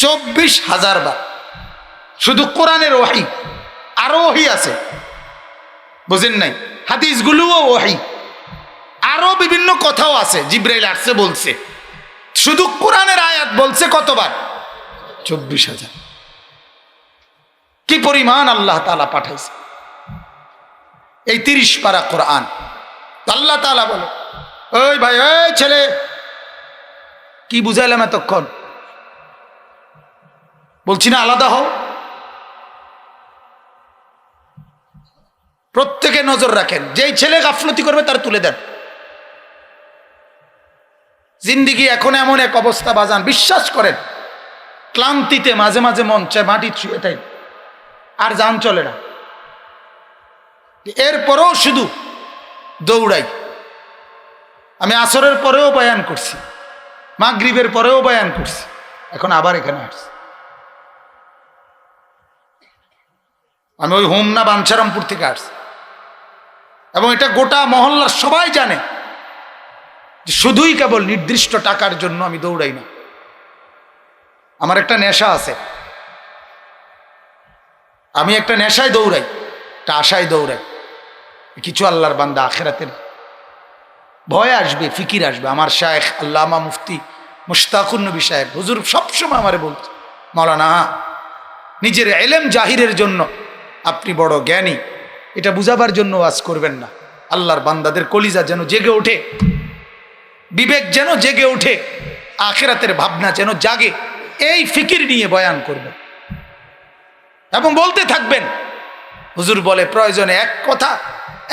24,000 বার। শুধু কোরআনের ওহী, আরো ওহী আছে, বুঝেন নাই? হাদিসগুলোও ওহী, আরো বিভিন্ন কথাও আছে, জিবরাইল আসছে বলছে। শুধু কোরআনের আয়াত বলছে কতবার? 24,000। কি পরিমাণ আল্লাহ তাআলা পাঠাইছে এই 30 পারা কোরআন। আল্লাহ তাআলা বলে, ওই ভাই, ওই ছেলে, কি বুঝাইলাম এতক্ষণ? বলছি না আলাদা হও। প্রত্যেকে নজর রাখেন, যেই ছেলে গাফলতি করবে তার তুলে দেন। জিন্দিগি এখন এমন এক অবস্থা বাজান, বিশ্বাস করেন, ক্লান্তিতে মাঝে মাঝে মন চায় মাটি ছুঁয়ে তাই, আর যান চলে না। এরপরেও শুধু দৌড়াই। আমি আসরের পরেও বয়ান করছি, মাগরিবের পরেও বয়ান করছি, এখন আবার এখানে আসছি। আমি ওই হোমনা বাঞ্ছারামপুর থেকে আসছি, এবং এটা গোটা মহল্লার সবাই জানে যে শুধুই কেবল নির্দিষ্ট টাকার জন্য আমি দৌড়াই না। আমার একটা নেশা আছে, আমি একটা নেশায় দৌড়াই, একটা আশায় দৌড়াই। কিছু আল্লাহর বান্দা আখিরাতের ভয় আসবে, ফিকির আসবে। আমার শায়েখ আল্লামা মুফতি মুশতাকুন নবী সাহেব হুজুর সবসময় আমারে বলছে, মাওলানা, নিজের ইলম জাহিরের জন্য আপনি বড় জ্ঞানী, এটা বুঝাবার জন্য ওয়াজ করবেন না। আল্লাহর বান্দাদের কলিজা যেন জেগে ওঠে, বিবেক যেন জেগে ওঠে, আখিরাতের ভাবনা যেন জাগে, এই ফিকির নিয়ে বয়ান করবেন এবং বলতে থাকবেন। হুজুর বলে প্রয়োজনে এক কথা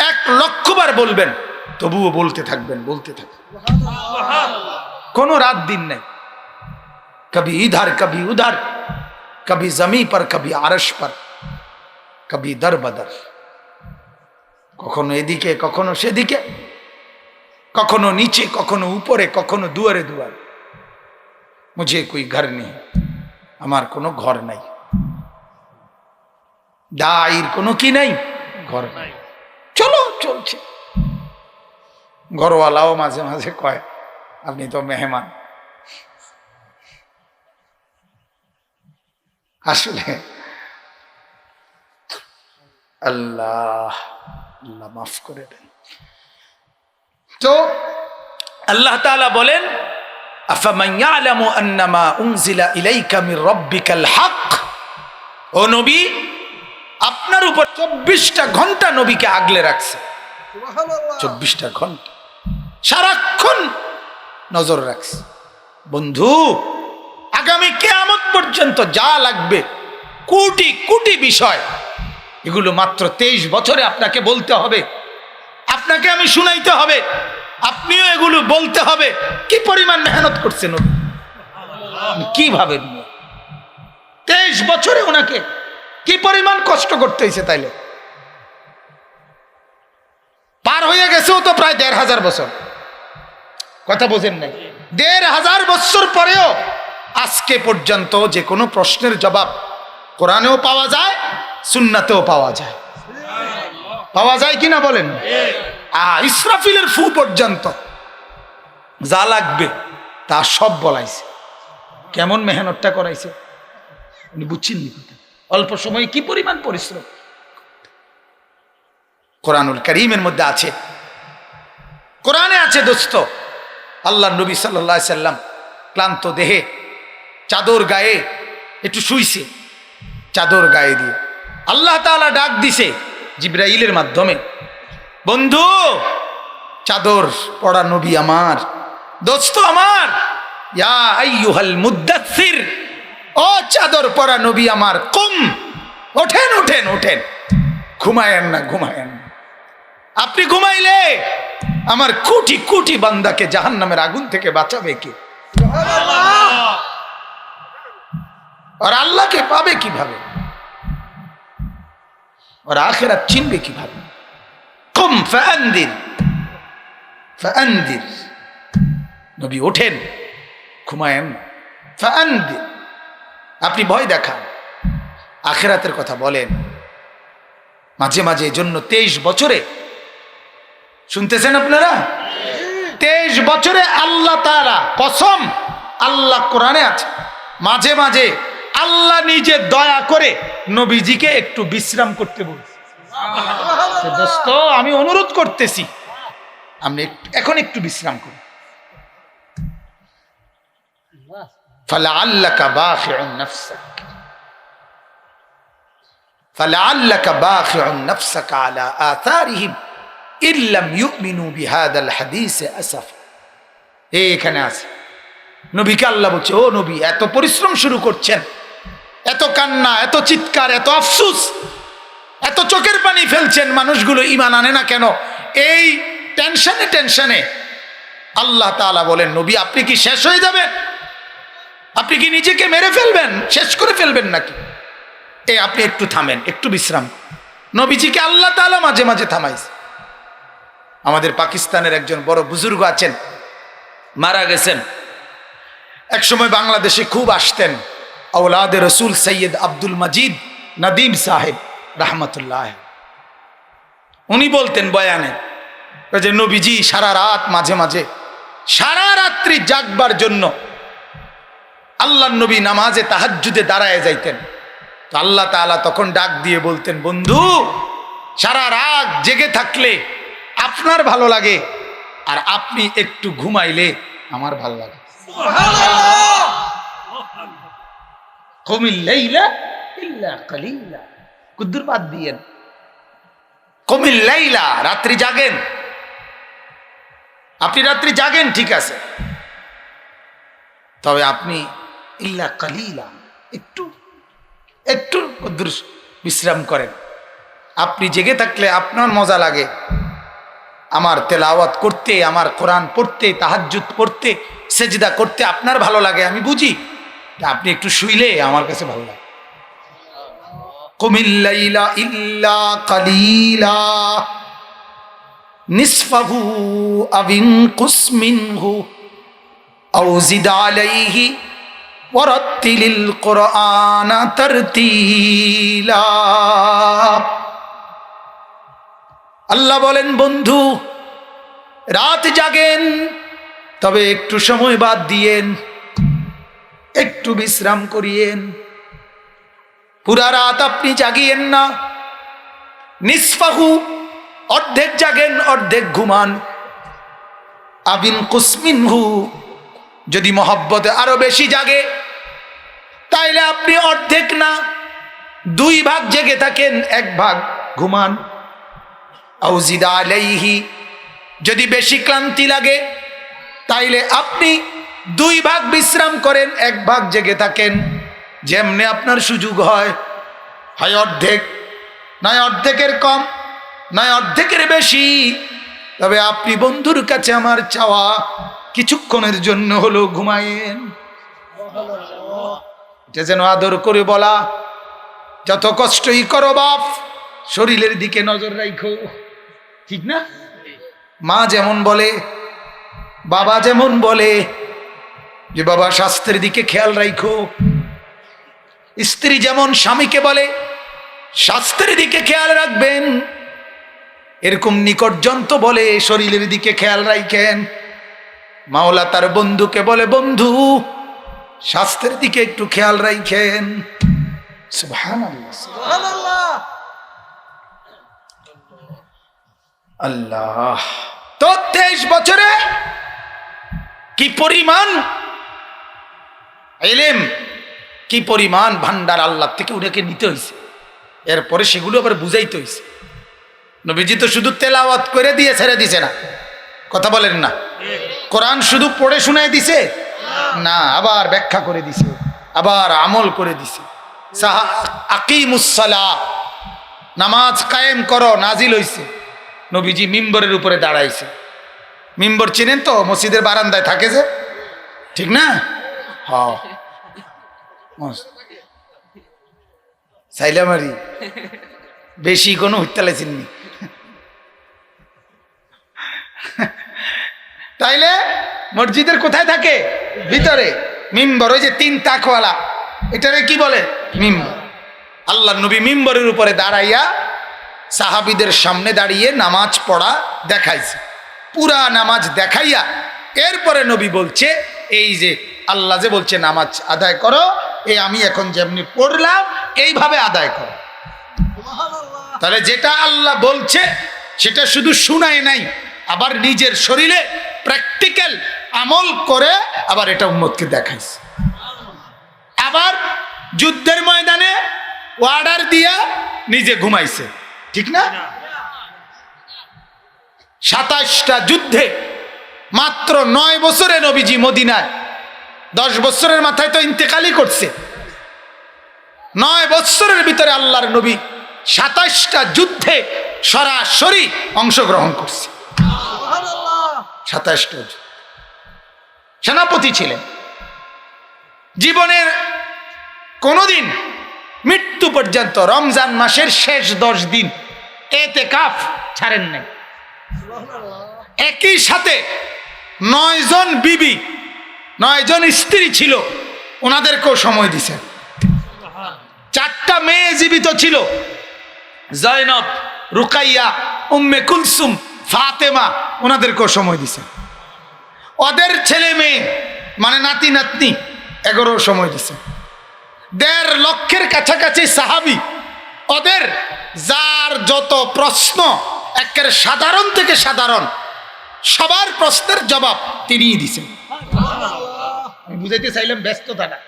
1,00,000 বার বলবেন, তবুও বলতে থাকবেন, বলতে থাকবেন। কোনো রাত দিন নাই, কবি ইধার কবি উধার, কবি জমি পর কবি আরশ পর, কবি দর বদর, কখনো এদিকে কখনো সেদিকে, কখনো নিচে কখনো উপরে, কখনো দুয়ারে দুয়ারে। মুঝে কোই ঘর নেই, আমার কোনো ঘর নাই। দায়ের কোনো কি নাই, ঘর নাই। চলো চলছে। ঘরওয়ালাও মাঝে মাঝে কয়, আপনি তো মেহমান। আসলে আল্লাহ আল্লাহ মাফ করে দেন। তো আল্লাহ তাআলা বলেন, আফামান ইয়ালামু আন্নামা উনজিলা ইলাইকা মির রাব্বিকাল হক। ও নবী, আপনার উপর 24টা ঘন্টা নবীকে আগলে রাখছে। 24টা ঘন্টা সারাক্ষণ নজর রাখছে। বন্ধু, আগামী কিয়ামত পর্যন্ত যা লাগবে, কোটি কোটি বিষয়, এগুলো মাত্র 23 বছরে আপনাকে বলতে হবে, আপনাকে আমি শুনাইতে হবে, আপনিও এগুলো বলতে হবে। কি পরিমাণ মেহনত করছেন, কিভাবে 23 বছরে ওনাকে কি পরিমাণ কষ্ট করতে হয়েছে। তাইলে পার হয়ে গেছেও তো প্রায় 1,500 বছর। কথা বোঝেন নাই? 1,500 বছর পরেও আজকে পর্যন্ত যে কোনো প্রশ্নের জবাব কোরআনেও পাওয়া যায়, সুন্নাতেও পাওয়া যায়। পাওয়া যায় কিনা বলেন? ইসরাফিলের ফু পর্যন্ত যা লাগবে তা সব বলাইছে। কেমন মেহনতটা করাইছে উনি বুঝছেন নি? অল্প সময়ে কি পরিমাণ পরিশ্রম কোরআনুল কারীমের মধ্যে আছে। কোরআনে আছে দোস্ত, আল্লাহ নবী সাল্লাল্লাহু আলাইহি সাল্লাম ক্লান্ত দেহে চাদর গায়ে একটু শুইছে, চাদর গায়ে দিয়ে আল্লাহ তাআলা ডাক দিছে জিবরাইলের মাধ্যমে, বন্ধু চাদর পড়া নবী আমার, দোস্ত আমার, ইয়া আইয়ুহাল মুদ্দাসসির, ও চাদর পড়া নবী আমার, কুম, ওঠেন ওঠেন ওঠেন, ঘুমায়েন না ঘুমায়েন না। আপনি ঘুমাইলে আমার কোটি কোটি বান্দাকে জাহান্নামের আগুন থেকে বাঁচাবে কে? আর আল্লাহকে পাবে কিভাবে? আর আখিরাত চিনবে কিভাবে? কুম ফাআনদির, ফাআনদির, নবী ওঠেন, ঘুমায়েন না, ফাআনদির, আপনি ভয় দেখান, আখিরাতের কথা বলেন। মাঝে মাঝে এজন্য 23 বছরে শুনতেছেন আপনারা? 23 বছরে আল্লাহ তাআলা কসম, আল্লাহ কোরআনে আছে, মাঝে মাঝে আল্লাহ নিজে দয়া করে নবীজিকে একটু বিশ্রাম করতে বলছে। দোস্ত, আমি অনুরোধ করতেছি আপনি এখন একটু বিশ্রাম করুন। ফালাআল্লাকা বাখিউন নাফসাক ফালাআল্লাকা বাখিউন নাফসাকা আলা আথারিহিম ইল্লাম ইউমিনু বিহাদাল হাদিস আসাফ। এখানে আছে নবীকে আল্লাহ বলছে, ও নবী, এত পরিশ্রম শুরু করছেন, এত কান্না, এত চিৎকার, এত আফসোস, এত চোখের পানি ফেলছেন, মানুষগুলো ঈমান আনে না কেন? এই টেনশনে আল্লাহ তাআলা বলেন, নবী আপনি কি শেষ হয়ে যাবেন? আপনি কি নিজেকে মেরে ফেলবেন, শেষ করে ফেলবেন নাকি? আপনি একটু থামেন, একটু বিশ্রাম। নবীজিকে আল্লাহ তাআলা মাঝে মাঝে থামাইছে। আমাদের পাকিস্তানের একজন বড় বুজুর্গ আছেন, মারা গেছেন। এক সময় বাংলাদেশে খুব আসতেন, আওলাদে রসুল সৈয়দ আব্দুল মজিদ নদীম সাহেব রহমতুল্লাহ। উনি বলতেন বয়ানে যে নবীজি সারা রাত, মাঝে মাঝে সারা রাত্রি জাগবার জন্য আল্লাহর নবী নামাজে তাহাজ্জুদে দাঁড়ায় যাইতেন। তো আল্লাহ তাআলা তখন ডাক দিয়ে বলতেন, বন্ধু, সারা রাত জেগে থাকলে আপনার ভালো লাগে, আর আপনি একটু ঘুমাইলে আমার ভালো লাগে। কুমিল লাইলা ইল্লা কালিলা, কুদ্দুর বাদ দিয়েন। কুমিল লাইলা, রাত্রি জাগেন, আপনি রাত্রি জাগেন ঠিক আছে, তবে আপনি ইল্লা কালিলা, একটু একটু কুদ্দুর বিশ্রাম করেন। আপনি জেগে থাকলে আপনার মজা লাগে, আমার তেলাওয়াত করতে, আমার কোরআন পড়তে, তাহাজ্জুদ পড়তে, সেজদা করতে আপনার ভালো লাগে, আমি বুঝি। আপনি একটু শুইলে আমার কাছে ভালো লাগে। কুমিল লাইলা ইল্লা কালিলা নিসফাহু আও ইনকুস মিনহু আও জিদ আলাইহি ওয়ারাত্তিলিল কুরআনা তারতিলা। আল্লাহ বলেন, বন্ধু, রাত জাগেন, তবে একটু সময় বাদ দিয়েন, একটু বিশ্রাম করিয়েন। পুরা রাত আপনি জাগিয়েন না। নিসফাহু, অর্ধেক জাগেন, অর্ধেক ঘুমান। আবিন কুসমিনহু, যদি মহব্বতে আরো বেশি জাগে তাইলে আপনি অর্ধেক না 2 ভাগ জেগে থাকেন, 1 ভাগ ঘুমান। আও জিদ আলাইহি, যদি বেশি ক্লান্তি লাগে তাইলে আপনি 2 ভাগ বিশ্রাম করেন, 1 ভাগ জেগে থাকেন। যেমনে আপনার সুযোগ হয়, হয় অর্ধেক, নয় অর্ধেকের কম, নয় অর্ধেকের বেশি। তবে আপনি বন্ধুর কাছে আমার চাওয়া, কিছুক্ষণের জন্য হলো ঘুমায়েন। এটা যেন আদর করে বলা, যত কষ্টই করো বাপ, শরীরের দিকে নজর রাখো, ঠিক না? মা যেমন বলে, বাবা যেমন বলে যে বাবা স্বাস্থ্যের দিকে খেয়াল রাখো, স্ত্রী যেমন স্বামীকে বলে স্বাস্থ্যের দিকে খেয়াল রাখবেন, এরকম নিকটজন্ত বলে শরীরের দিকে খেয়াল রাখেন। মাওলা তার বন্ধুকে বলে, বন্ধু স্বাস্থ্যের দিকে একটু খেয়াল রাখেন। সুবহানাল্লাহ, সুবহানাল্লাহ, আল্লাহ। তো 23 বছরে কি পরিমাণ ইলম, কি পরিমাণ ভান্ডার আল্লাহ থেকে ওনাকে নিতে হয়েছে, এরপরে সেগুলো আবার বুঝাইতে হয়েছে। নবীজি তো শুধু তেলাওয়াত করে দিয়ে ছেড়ে দিছে না, কথা বলেন না? কোরআন শুধু পড়ে শোনায় দিছে না, আবার ব্যাখ্যা করে দিছে, আবার আমল করে দিছে। আকিমুস সালাহ, নামাজ কায়েম করো, নাজিল হইছে। নবীজি মিম্বরের উপরে দাঁড়াইছে। মিম্বর চিনেন তো, মসজিদের বারান্দায় থাকে যে, ঠিক না? হ্যাঁ, সাইলামারি বেশি কোনো হইতালে চিননি। তাইলে মসজিদের কোথায় থাকে? ভিতরে মিম্বর, ওই যে 3 তাকওয়ালা, এটারে কি বলে? মিম্বর। আল্লাহ নবী মিম্বরের উপরে দাঁড়াইয়া সাহাবীদের সামনে দাঁড়িয়ে নামাজ পড়া দেখাইছে। পুরা নামাজ দেখাইয়া এরপরে নবী বলছে, এই যে আল্লাহ যে বলছে নামাজ আদায় করো, এই আমি এখন যেমনি পড়লাম এইভাবে আদায় করো। তাহলে যেটা আল্লাহ বলছে সেটা শুধু শুনাই নাই, আবার নিজের শরীরে প্র্যাকটিক্যাল আমল করে আবার এটা উম্মতকে দেখাইছে। আবার যুদ্ধের ময়দানে অর্ডার দিয়া নিজে ঘুমাইছে, ঠিক না? 27টা যুদ্ধে মাত্র 9 বছরে নবীজি মদিনায়, 10 বছরের মাথায় তো ইন্তেকালই করছে। 9 বছরের ভিতরে আল্লাহর নবী 27টা যুদ্ধে সরাসরি অংশগ্রহণ করছে। 27টা সেনাপতি ছিলেন। জীবনের কোনদিন মৃত্যু পর্যন্ত রমজান মাসের শেষ 10 দিন ইতিকাফ ছাড়েন নাই। একই সাথে 9 জন বিবি, 9 জন স্ত্রী ছিল, ওনাদেরকেও সময় দিছেন। 4টা মেয়ে জীবিত ছিল, জয়নব, রুকাইয়া, উম্মে কুলসুম, ফাতেমা, ওনাদেরকেও সময় দিছেন। ওদের ছেলে মেয়ে মানে নাতি নাতনি 11 সময় দিছেন। 1.5 লক্ষের কাছাকাছি সাহাবী, ওদের যার যত প্রশ্ন একেবারে সাধারণ থেকে সাধারণ সবার প্রশ্নের জবাব তিনিই দিছেন। আমি বুঝাইতে চাইলাম ব্যস্ততা না,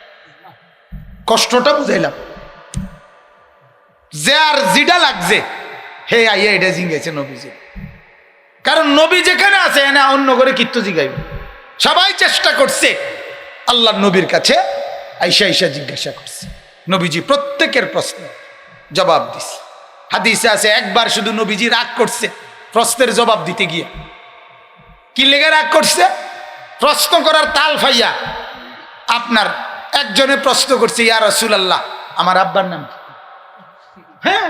কষ্টটা বুঝাইলাম। যে আর জিডা লাগছে হে আইয়া এটা জিঙ্গাইছে নবীজি, কারণ নবী যেখানে আছে এনে অন্য করে কিত্তু জিগাইবে। সবাই চেষ্টা করছে আল্লাহ নবীর কাছে আইসা আইসা জিজ্ঞাসা করছে, নবীজি প্রত্যেকের প্রশ্ন জবাব দিছে। হাদিসে আছে একবার শুধু নবীজি রাগ করছে প্রশ্নের জবাব দিতে গিয়ে। কি লেগে রাগ করছে? প্রশ্ন করার তাল ফাইয়া আপনার একজনে প্রশ্ন করছে, ইয়া রাসূলুল্লাহ আমার আব্বার নাম কি? হ্যাঁ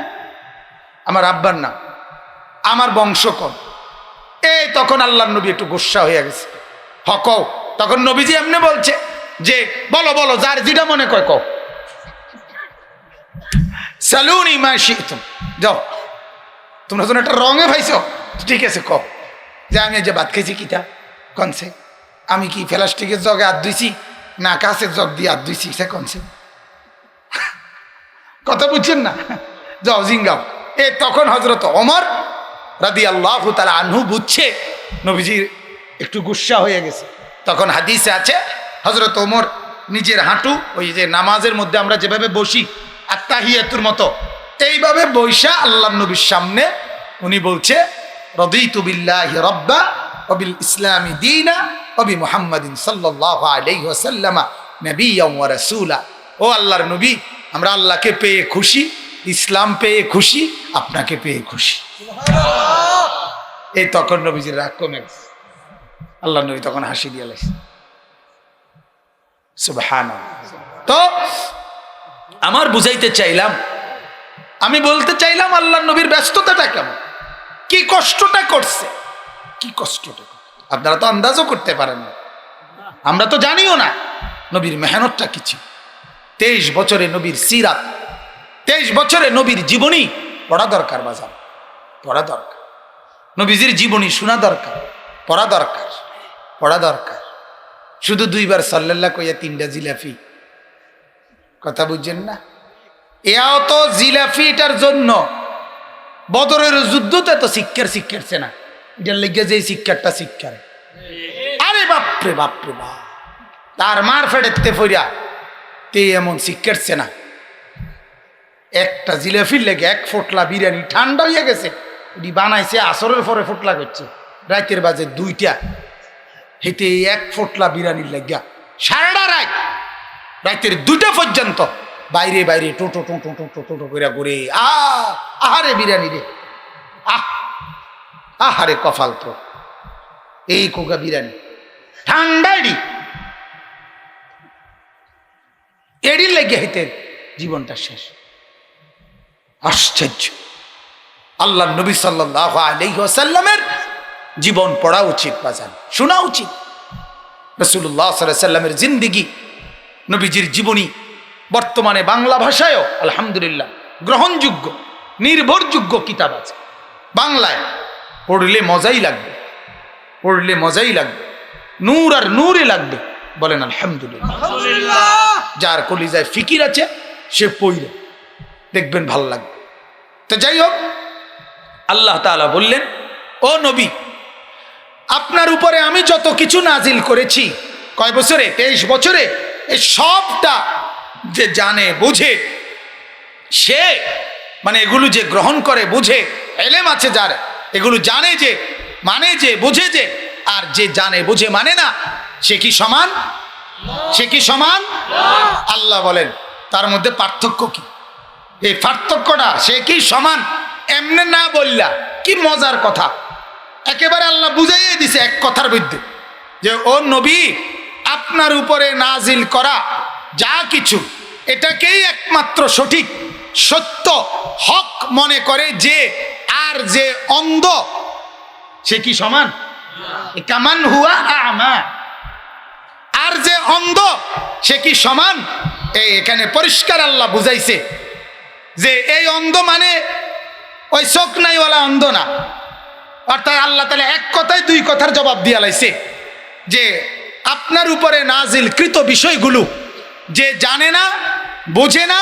আমার আব্বার নাম, আমার বংশ কোন? এই তখন আল্লাহর নবী একটু গুসা হয়ে গেছে। কও। তখন নবীজি এমনি বলছে যে বলো বলো, যার যেটা মনে কয় কও। সালুনি মা শিতুম, যাও তোমরা যখন একটা রঙে ভাইছো, ঠিক আছে কও যে আমি যে ভাত খাইছি কিটা কনছে, আমি কি প্লাস্টিকের জগে হাত ধুইছি না কাছের জগ দিয়ে হাত ধুইছি, সে কনছে। কথা বুঝছেন না? যাও জিঙ্গাও। এ তখন হযরত ওমর রাদিয়াল্লাহু তাআলা আনহু বুঝছে নবীজির একটু গুসা হয়ে গেছে। তখন হাদিসে আছে হযরত ওমর নিজের হাঁটু, ওই যে নামাজের মধ্যে আমরা যেভাবে বসি আত্তাহিয়াতুর মতো, এইভাবে বৈশা আল্লাহর নবীর সামনে উনি বলছে, রাদিতু বিল্লাহি রাব্বা ওয়া বিল ইসলামি দীনা ওয়া বি মুহাম্মাদিন সাল্লাল্লাহু আলাইহি ওয়াসাল্লাম নবিয়্যান ওয়া রাসূলা। ও আল্লাহর নবী, আমরা আল্লাহকে পেয়ে খুশি, ইসলাম পেয়ে খুশি, আপনাকে পেয়ে খুশি। এই তখন নবীজির রাগ কমে গেছে। আল্লাহ নবী তখন হাসি দিয়ে লাগছে। সুবহানাল্লাহ। তো আমার বুঝাইতে চাইলাম, আমি বলতে চাইলাম আল্লাহ নবীর ব্যস্ততাটা কেমন, কি কষ্টটা করছে, কি কষ্টটা। আপনারা তো আন্দাজও করতে পারেন না, আমরা তো জানিও না নবীর মেহনতটা কি ছিল। 23 বছরে নবীর সিরাত, 23 বছরে নবীর জীবনী পড়া দরকার, বাজার পড়া দরকার। নবীজির জীবনী শোনা দরকার, পড়া দরকার, পড়া দরকার। শুধু 2 বার সাল্লাল্লাহ কইয়া 3টা জিলাফি, কথা বুঝছেন না? এও তো জিলাফি, এটার জন্য বদরের যুদ্ধতে তো শিক্ষারছে না, এটার লেগে যে শিক্ষারটা শিক্ষার। আরে বাপরে বাপরে বাপ, তার মার ফেড়েতে ফইরা তে এমন শিক্ষারছে না। একটা জিলাফির লেগে 1 ফোটলা বিরিয়ানি ঠান্ডা হয়ে গেছে, এটি বানাইছে আসরের পরে ফোটলা করছে, রাতের বাজে 2টা, হেতে 1 ফোটলা বিরিয়ানির লেগা সারাটা রাত, রাতের 2টা পর্যন্ত বাইরে বাইরে টোটো টোটো টোটো টোটো করে ঘুরে। আহারে বিরিয়ানি রে, আহারে কপাল তো, এই কোকা বিরিয়ানি ঠান্ডাই এড়ি লেগে হেতে জীবনটা শেষ। আশ্চর্য। আল্লাহ নবী সাল্লাল্লাহু আলাইহি ওয়াসাল্লামের জীবন পড়া উচিত, বাজান শোনা উচিত। রাসূলুল্লাহ সাল্লাল্লাহু আলাইহি ওয়াসাল্লামের জিন্দেগি, নবীজির জীবনী বর্তমানে বাংলা ভাষায়ও আলহামদুলিল্লাহ গ্রহণযোগ্য। নির্ভরযোগ্য কিতাব আছে বাংলায়, পড়লে মজাই লাগবে, পড়লে মজাই লাগবে, নূর আর নূরে লাগবে। বলেন আলহামদুলিল্লাহ। যার কলিজায় ফিকির আছে সে পড়লে দেখবেন ভালো লাগবে। তো যাই হোক, আল্লাহ তাআলা বললেন, ও নবী, আপনার উপরে আমি যত কিছু নাজিল করেছি, কয় বছরে? 23 বছরে। এই সবটা যে জানে বুঝে, সে মানে এগুলো যে গ্রহণ করে বুঝে, এলেম আছে যার, এগুলো জানে যে, মানে যে, বুঝে যে, আর যে জানে বুঝে মানে না, সে কি সমান? সে কি সমান? আল্লাহ বলেন তার মধ্যে পার্থক্য কি? এই পার্থক্যটা সে কি সমান এমনে না বললা, কি মজার কথা। একেবারে আল্লাহ বুঝাইয়ে দিছে এক কথার মধ্যে যে, ও নবী, আপনার উপরে নাজিল করা যা কিছু, এটাকেই একমাত্র সঠিক, সত্য, হক মনে করে যে, আর যে অন্ধ সে কি সমান? কামান হুয়া আমা। আর যে অন্ধ সে কি সমান? এখানে পরিষ্কার আল্লাহ বুঝাইছে যে এই অন্ধ মানে ওই চোখ নাইওয়ালা অন্ধ না। অর্থাৎ আল্লাহ তাআলা এক কথায় দুই কথার জবাব দিয়া লাইছে যে আপনার উপরে নাজিল কৃত বিষয়গুলো যে জানে না, বোঝে না,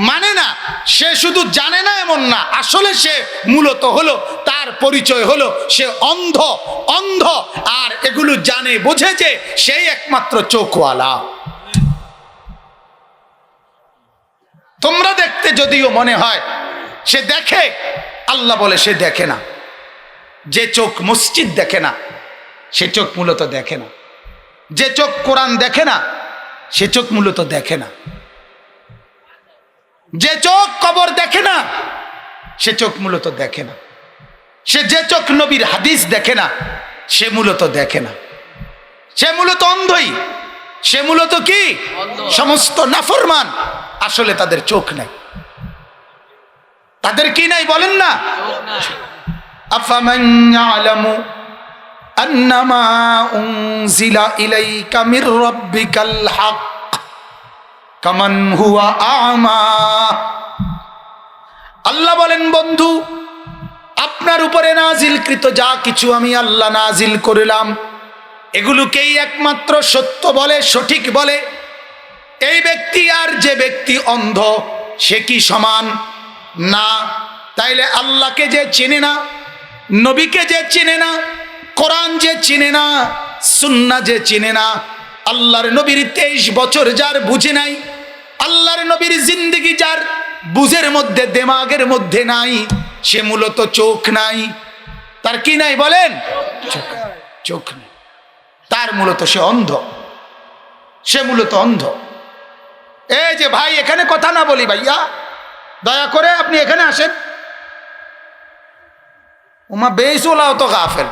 মানে না, সে শুধু জানে না এমন না, আসলে সে মূলত হলো, তার পরিচয় হলো সে অন্ধ। অন্ধ আর এগুলো জানে বোঝে যে সেই একমাত্র চোখওয়ালা। তোমরা দেখতে যদিও মনে হয় সে দেখে, আল্লাহ বলে সে দেখে না। যে চোখ মসজিদ দেখে না সে চোখ মূলত দেখে না। যে চোখ কোরআন দেখে না সে চোখ মূলত দেখে না। যে চোখ কবর দেখে না সে চোখ মূলত দেখে না। সে যে চোখ নবীর হাদিস দেখে না সে মূলত দেখে না। সে মূলত অন্ধই। সে মূলত কি? সমস্ত নাফরমান। আসলে তাদের চোখ নাই। তাদের কি নাই বলেন না? আফামান ইয়ালামু আন্নামা উনজিলা ইলাইকা মির রাব্বিকাল হক কামান হুয়া আমা। আল্লাহ বলেন, বন্ধু, আপনার উপরে নাজিলকৃত যা কিছু আমি আল্লাহ নাজিল করলাম, এগুলোকেই একমাত্র সত্য বলে, সঠিক বলে। এই ব্যক্তি আর যে ব্যক্তি অন্ধ সে কি সমান? না। তাইলে আল্লাহকে যে চিনে না, নবীকে যে চিনে না, কোরআন যে চিনে না, সুন্নাহ যে চিনে না, আল্লাহর নবীর 23 বছর যার বুঝে নাই, আল্লাহর নবীর জিন্দেগি যার বুঝের মধ্যে, দেমাগের মধ্যে নাই, সে মূলত চোখ নাই। তার কি নাই বলেন? চোখ নাই। তার মূলত সে অন্ধ। সে মূলত অন্ধ। এই যে ভাই, এখানে কথা না বলি ভাইয়া, দয়া করে আপনি এখানে আসেন। উমা বেইসোলাও তো গাফেল।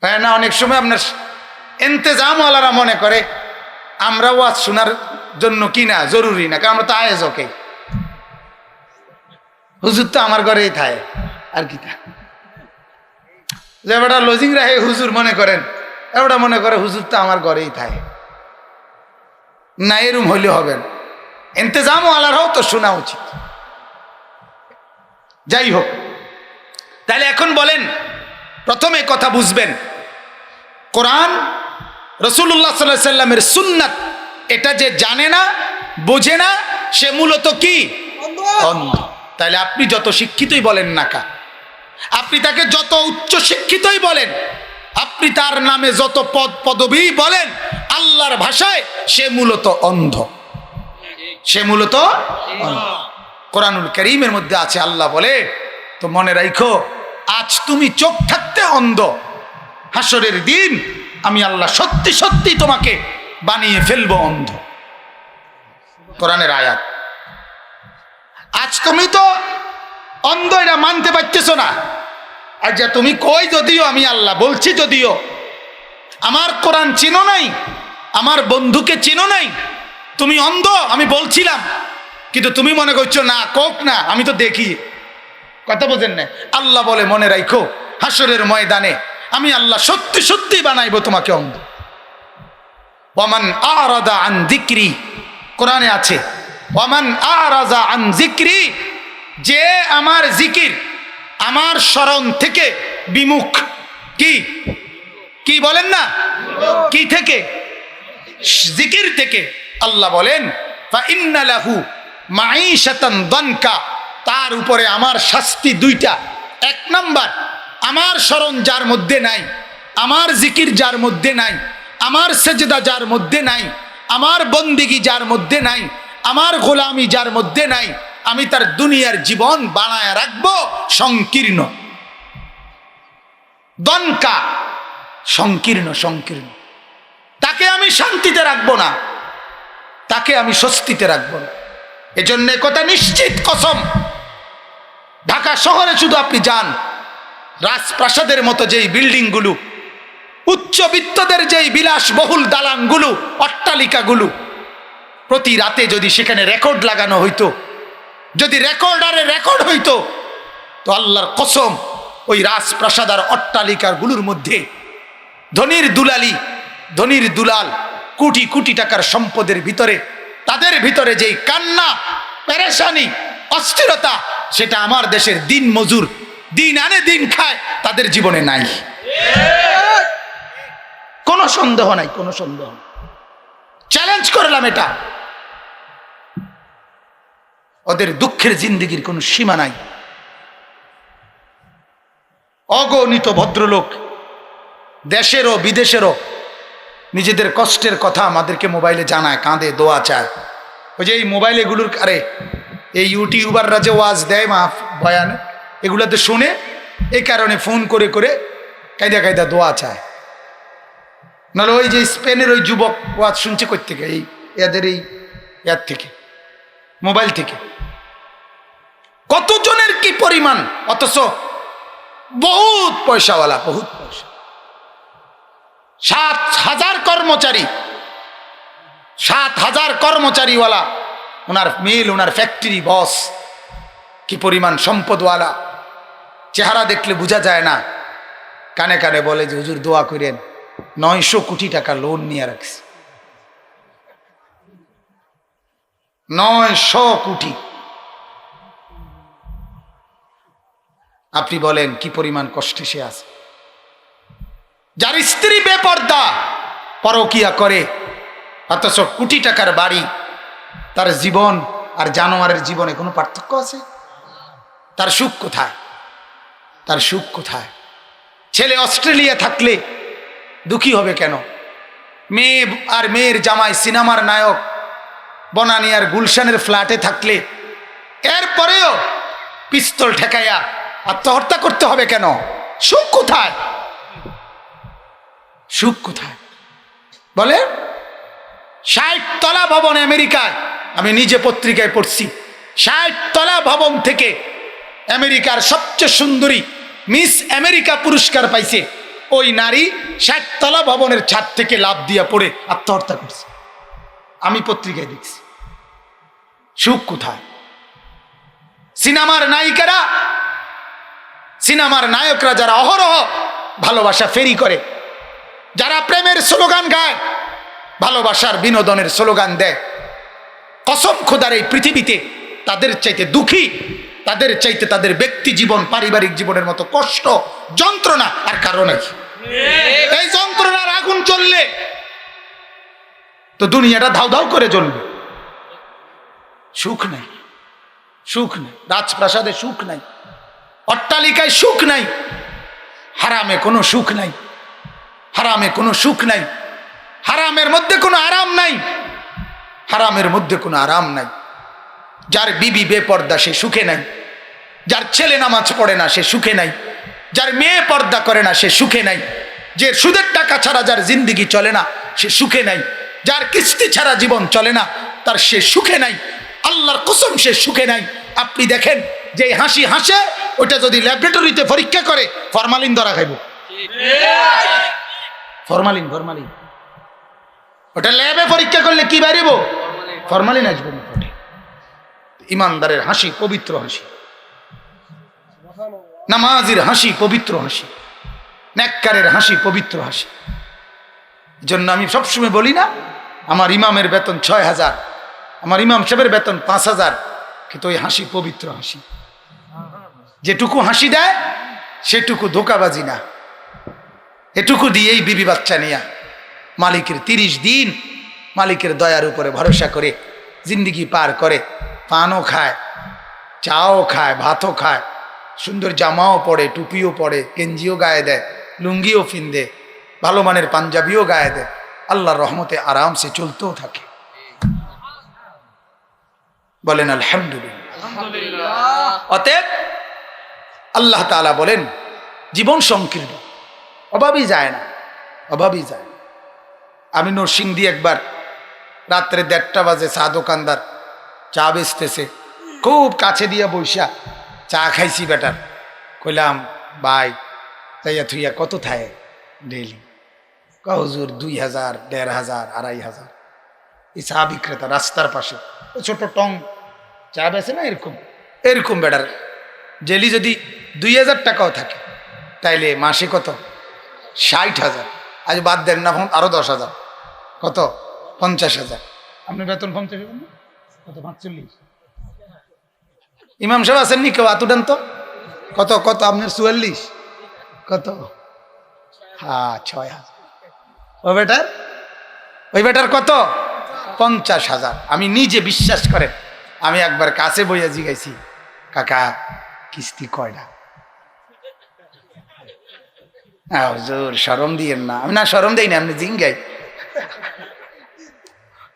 হ্যাঁ না, অনেক সময় আপনার ইন্তেজামওয়ালারা মনে করে আমরা ওয়াজ শোনার জন্য কি না জরুরি না, কারণ আমরা তো আয়োজকে। হুজুর তো আমার ঘরেই থাকে, আর কি থাকে যে বেটা লজিং রাখে হুজুর মনে করেন, এবারটা মনে করে হুজুর তো আমার ঘরেই থাকে না, এরম হইলে হবে না। ইন্তেজামওয়ালারাও তো শোনা উচিত। যাই হোক, তাহলে এখন বলেন, প্রথমে কথা বুঝবেন, কোরআন, রাসূলুল্লাহ সাল্লাল্লাহু আলাইহি সাল্লামের সুন্নাত, এটা যে জানে না, বোঝে না, সে মূলত কি? অন্ধ। তাহলে আপনি যত শিক্ষিতই বলেন না কা, আপনি তাকে যত উচ্চ শিক্ষিতই বলেন, আপনি তার নামে যত পদ পদবী বলেন, আল্লাহর ভাষায় সে মূলত অন্ধ। সে মূলত অন্ধ। কোরআনুল কারীমের মধ্যে আছে, আল্লাহ বলে, তো মনে রাখো, আজ তুমি চোখ থাকতে অন্ধ, হাসরের দিন আমি আল্লাহ সত্যি সত্যি তোমাকে বানিয়ে ফেলবো অন্ধ। কোরআনের আয়াত। আজ তুমি তো অন্ধ, এটা মানতে পারতেছো না। আর যা তুমি কই, যদিও আমি আল্লাহ বলছি, যদিও আমার কোরআন চিনো নাই, আমার বন্ধুকে চিনো নাই, তুমি অন্ধ আমি বলছিলাম, কিন্তু তুমি মনে করছো না, কোক না, আমি তো দেখি। কথা বোঝেন না? আল্লাহ বলে, মনে রাখো, হাসরের ময়দানে আমি আল্লাহ সত্যি সত্যি বানাইবো তোমাকে অন্ধ। ওয়ামান আরাদা আন যিকরি, কোরআনে আছে, ওয়ামান আরাজা আন যিকরি, যে আমার জিকির, আমার স্মরণ থেকে বিমুখ। কি কি বলেন না, কি থেকে? জিকির থেকে। আল্লাহ বলেন ফা ইন্না লাহু মাঈশাতান দানকা, তার উপরে আমার শাস্তি দুইটা। এক নাম্বার, আমার স্মরণ যার মধ্যে নাই, আমার জিকির যার মধ্যে নাই, আমার সেজদা যার মধ্যে নাই, আমার বন্দিগি যার মধ্যে নাই, আমার গোলামি যার মধ্যে নাই, আমি তার দুনিয়ার জীবন বানায় রাখবো সংকীর্ণ। দনকা, সংকীর্ণ, সংকীর্ণ। তাকে আমি শান্তিতে রাখবো না, তাকে আমি স্বস্তিতে রাখবো না। এজন্য কথা নিশ্চিত কসম, ঢাকা শহরে শুধু আপনি যান, রাজপ্রাসাদের মতো যেই বিল্ডিংগুলো, উচ্চবিত্তদের যেই বিলাসবহুল দালানগুলো, অট্টালিকাগুলো, প্রতি রাতে যদি সেখানে রেকর্ড লাগানো হইতো, যদি রেকর্ডারে রেকর্ড হইতো, তো আল্লাহর কসম ওই রাজপ্রাসাদ আর অট্টালিকাগুলোর মধ্যে ধনীর দুলালি, ধনীর দুলাল, কোটি কোটি টাকার সম্পদের ভিতরে, তাদের ভিতরে যেই কান্না, পেরেশানি, অস্থিরতা, সেটা আমার দেশের দিন মজুর, দিন আনে দিন খায়, তাদের জীবনে নাই। কোনো সন্দেহ নাই, কোনো সন্দেহ। চ্যালেঞ্জ করলাম এটা। ওদের দুঃখের জিন্দেগির কোনো সীমা নাই। অগণিত ভদ্রলোক দেশেরও বিদেশেরও নিজেদের কষ্টের কথা আমাদেরকে মোবাইলে জানায়, কাঁদে, দোয়া চায়। ওই যে এই মোবাইল এগুলোর, আরে এই ইউটিউবাররা যে ওয়াজ দেয় মা বয়ান, এগুলোতে শুনে এই কারণে ফোন করে করে কায়দা কায়দা দোয়া চায়। নাহলে ওই যে স্পেনের ওই যুবক ওয়াজ শুনছে কই থেকে, এই এদের এই ইয়ার থেকে, মোবাইল থেকে। কতজনের কি পরিমাণ, অথচ বহুত পয়সাওয়ালা, বহুত পয়সা। 7,000 কর্মচারী, 7,000 কর্মচারীওয়ালা ওনার মিল, ওনার ফ্যাক্টরি বস, কি পরিমাণ সম্পদওয়ালা। চেহারা দেখলে বোঝা যায় না। কানে কানে বলে যে হুজুর দোয়া করেন, 900 কোটি টাকা লোন নিয়ে রাখছে। 900 কোটি। আপনি বলেন কি পরিমাণ কষ্টে সে আছে। যার স্ত্রী বেপর্দা, পরকিয়া করে, অথচ কোটি টাকার বাড়ি, তার জীবন আর জানোয়ারের জীবনে কোনো পার্থক্য আছে? তার সুখ কোথায়? তার সুখ কোথায়? ছেলে অস্ট্রেলিয়া থাকলে দুঃখী হবে কেন? মেয়ে আর মেয়ের জামাই সিনেমার নায়ক বনানিয়ার গুলশানের ফ্ল্যাটে থাকলে এরপরেও পিস্তল ঠেকাইয়া আত্মহত্যা করতে হবে কেন? সুখ কোথায়? সুখ কোথায় বলে? 60 তলা ভবন আমেরিকায়, আমি নিজে পত্রিকায় পড়ছি, 60 তলা ভবন থেকে আমেরিকার সবচেয়ে সুন্দরী মিস আমেরিকা পুরস্কার পাইছে ওই নারী। 60 তলা ভবনের ছাদ থেকে লাফ দিয়া পড়ে আত্মহত্যা করছে, আমি পত্রিকায় দেখছি। সুখ কোথায়? সিনেমার নায়িকারা, সিনেমার নায়করা যারা অহরহ ভালোবাসা ফেরি করে, যারা প্রেমের স্লোগান গায়, ভালোবাসার বিনোদনের স্লোগান দেয়, কসম খোদার এই পৃথিবীতে তাদের চাইতে দুঃখী, তাদের চাইতে তাদের ব্যক্তি জীবন, পারিবারিক জীবনের মতো কষ্ট, যন্ত্রণা আর কারো নাই। এই যন্ত্রণার আগুন জ্বললে তো দুনিয়াটা ধাউ ধাউ করে জ্বলবে। সুখ নাই, সুখ নাই। রাজপ্রাসাদে সুখ নাই, অট্টালিকায় সুখ নাই, হারামে কোনো সুখ নাই, হারামে কোনো সুখ নাই, হারামের মধ্যে কোনো আরাম নাই, হারামের মধ্যে কোনো আরাম নাই। যার বিবি বেপর্দা সে সুখে নাই, যার ছেলে নামাজ পড়ে না সে সুখে নাই, যার মেয়ে পর্দা করে না সে সুখে নাই, যে সুদের টাকা ছাড়া যার জিন্দিগি চলে না সে সুখে নাই, যার কিস্তি ছাড়া জীবন চলে না তার সে সুখে নাই। আল্লাহর কসম সে সুখে নাই। আপনি দেখেন যে হাসি হাসে, ওটা যদি ল্যাবরেটরিতে পরীক্ষা করে ফরমালিন ধরা খাইব। ফরমালিন, ফরমালিন, ওটা ল্যাবে পরীক্ষা করলে কি বাড়িব? ফরমালিন আসবে। ইমানদারের হাসি পবিত্র হাসি, নামাজির হাসি পবিত্র হাসি, নেককারের হাসি পবিত্র হাসি। জন্য আমি সবসময় বলি না, আমার ইমামের বেতন 6,000, আমার ইমাম সাহেবের বেতন 5,000, কিন্তু ওই হাসি পবিত্র হাসি। যেটুকু হাসি দেয় সেটুকু ধোকাবাজি না, এটুকু দিয়েই বিবি বাচ্চা নিয়া মালিকের 30 দিন মালিকের দয়ার উপরে ভরসা করে জিন্দিগি পার করে। পানও খায়, চাও খায়, ভাতও খায়, সুন্দর জামাও পরে, টুপিও পরে, গেঞ্জিও গায়ে দেয়, লুঙ্গিও ফিন্দে, ভালো মানের পাঞ্জাবিও গায়ে দেয়, আল্লাহর রহমতে আরামসে চলতেও থাকে। বলেন আলহামদুলিল্লাহ। অতএব আল্লাহ তাআলা বলেন জীবন সংকীর্ণ, অভাবই যায় না, অভাবই যায় না। আমি নরসিংদী একবার রাত্রে 1:30 বাজে চা দোকানদার চা বেচতেছে, খুব কাছে দিয়া বৈশা চা খাইছি বেটার। কইলাম ভাই তাইয়া থুইয়া কত থায় ডেইলি? হুজুর 2,000, 1,500, 2,500। এই চা বিক্রেতা রাস্তার পাশে ছোট টং চা বেছে না, এরকম এরকম বেটার ডেলি যদি 2,000 টাকাও থাকে তাইলে মাসে কত? 60,000। আজ বাদ দেন না, আরো 10,000, কত? 50,000। আপনি বেতন 50,000 না? কত? 45। ইমাম সাহেব আছেন নি কেউ? আতুডান তো। কত কত আপনার? 44। কত? হ্যাঁ 6,000। ওই বেটার কত? 50,000। আমি নিজে বিশ্বাস করেন, আমি একবার কাছে বইয়া জিগাইছি, কাকা কিস্তি কয়টা? হুজুর শরম দিয়েন না। আমি না শরম দেই না, আপনি জিঙ্গাই।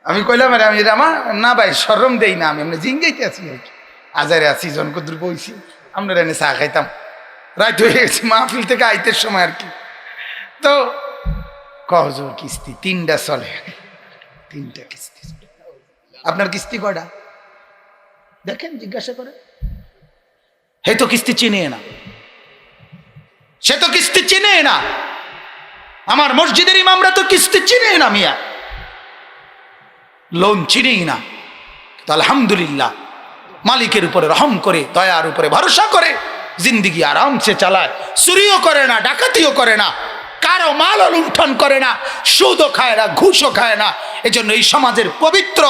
আমি কইলাম আরে আমি আমার না ভাই শরম দেই না, আমি আপনি জিঙ্গাইতে আছি আর কি। আজারে আছি জন কদ্দুর বইছি, আমরা এনে চা খাইতাম, রাত হয়ে গেছি মাহফিল থেকে আইতের সময় আর কি। তো হুজুর কিস্তি 3টা চলে, 3টা কিস্তি। আপনার কিস্তি কয়টা দেখেন, জিজ্ঞাসা করে। হে তো কিস্তি চিনে না, সে তো কিস্তি চিনে না। আমার মসজিদের ইমামরা তো কিস্তি চিনে না, মিয়া লোন চিনেই না। তো আলহামদুলিল্লাহ মালিকের উপরে রহম করে, দয়ার উপরে ভরসা করে জিন্দিগি আরামসে চালায়। চুরিও করে না, ডাকাতিও করে না, কারো মাল লুণ্ঠন করে না, সুদও খায় না, ঘুষও খায় না। এজন্য এই সমাজের পবিত্র,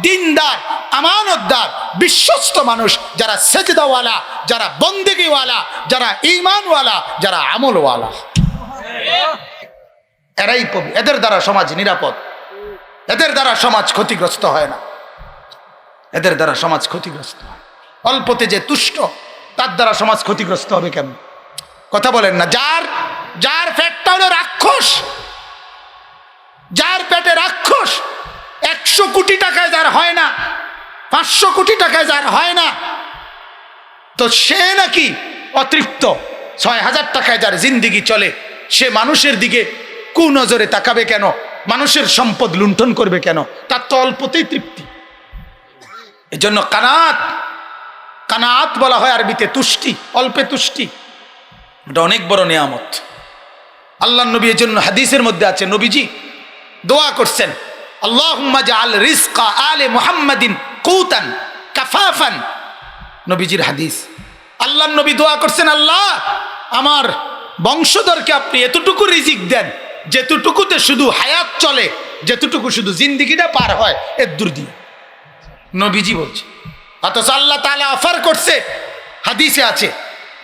দিনদার, আমানতদার, বিশ্বস্ত মানুষ যারা সেজদাওয়ালা, যারা বন্দেগীওয়ালা, যারা ঈমানওয়ালা, যারা আমলওয়ালা, এরাই এদের দ্বারা সমাজ নিরাপদ, এদের দ্বারা সমাজ ক্ষতিগ্রস্ত হয় না, এদের দ্বারা সমাজ ক্ষতিগ্রস্ত হয়। অল্পতে যে তুষ্ট তার দ্বারা সমাজ ক্ষতিগ্রস্ত হবে কেন? কথা বলেন না। যার পেটটা হলো রাক্ষস, যার পেটে রাক্ষস, 100 কোটি টাকায় যার হয় না, 500 কোটি টাকায় যার হয় না, তো সে নাকি অতৃপ্ত 6,000 টাকায় যার জিন্দিগি চলে, সে মানুষের দিকে কুনজরে তাকাবে কেন? মানুষের সম্পদ লুণ্ঠন করবে কেন? তার তো অল্পতেই তৃপ্তি। এজন্য কানাত বলা হয় আরবিতে তুষ্টি, অল্পে তুষ্টি। এটা অনেক বড় নিয়ামত। আল্লাহ নবী এর জন্য হাদিসের মধ্যে আছে, নবীজি দোয়া করছেন, আল্লাহুম্মা জাআল রিজকা আলে মুহাম্মাদিন কুতান কাফাফান। নবীজির হাদিস, আল্লাহ নবী দোয়া করছেন, আল্লাহ আমার বংশধরকে আপনি এতটুকু রিজিক দেন যেতটুকুতে শুধু হায়াত চলে, যেতটুকু শুধু জিন্দিগিটা পার হয়, এর দূর দিয়ে। নবীজি বলছে, অথচ আল্লাহ তাআলা অফার করছে, হাদিসে আছে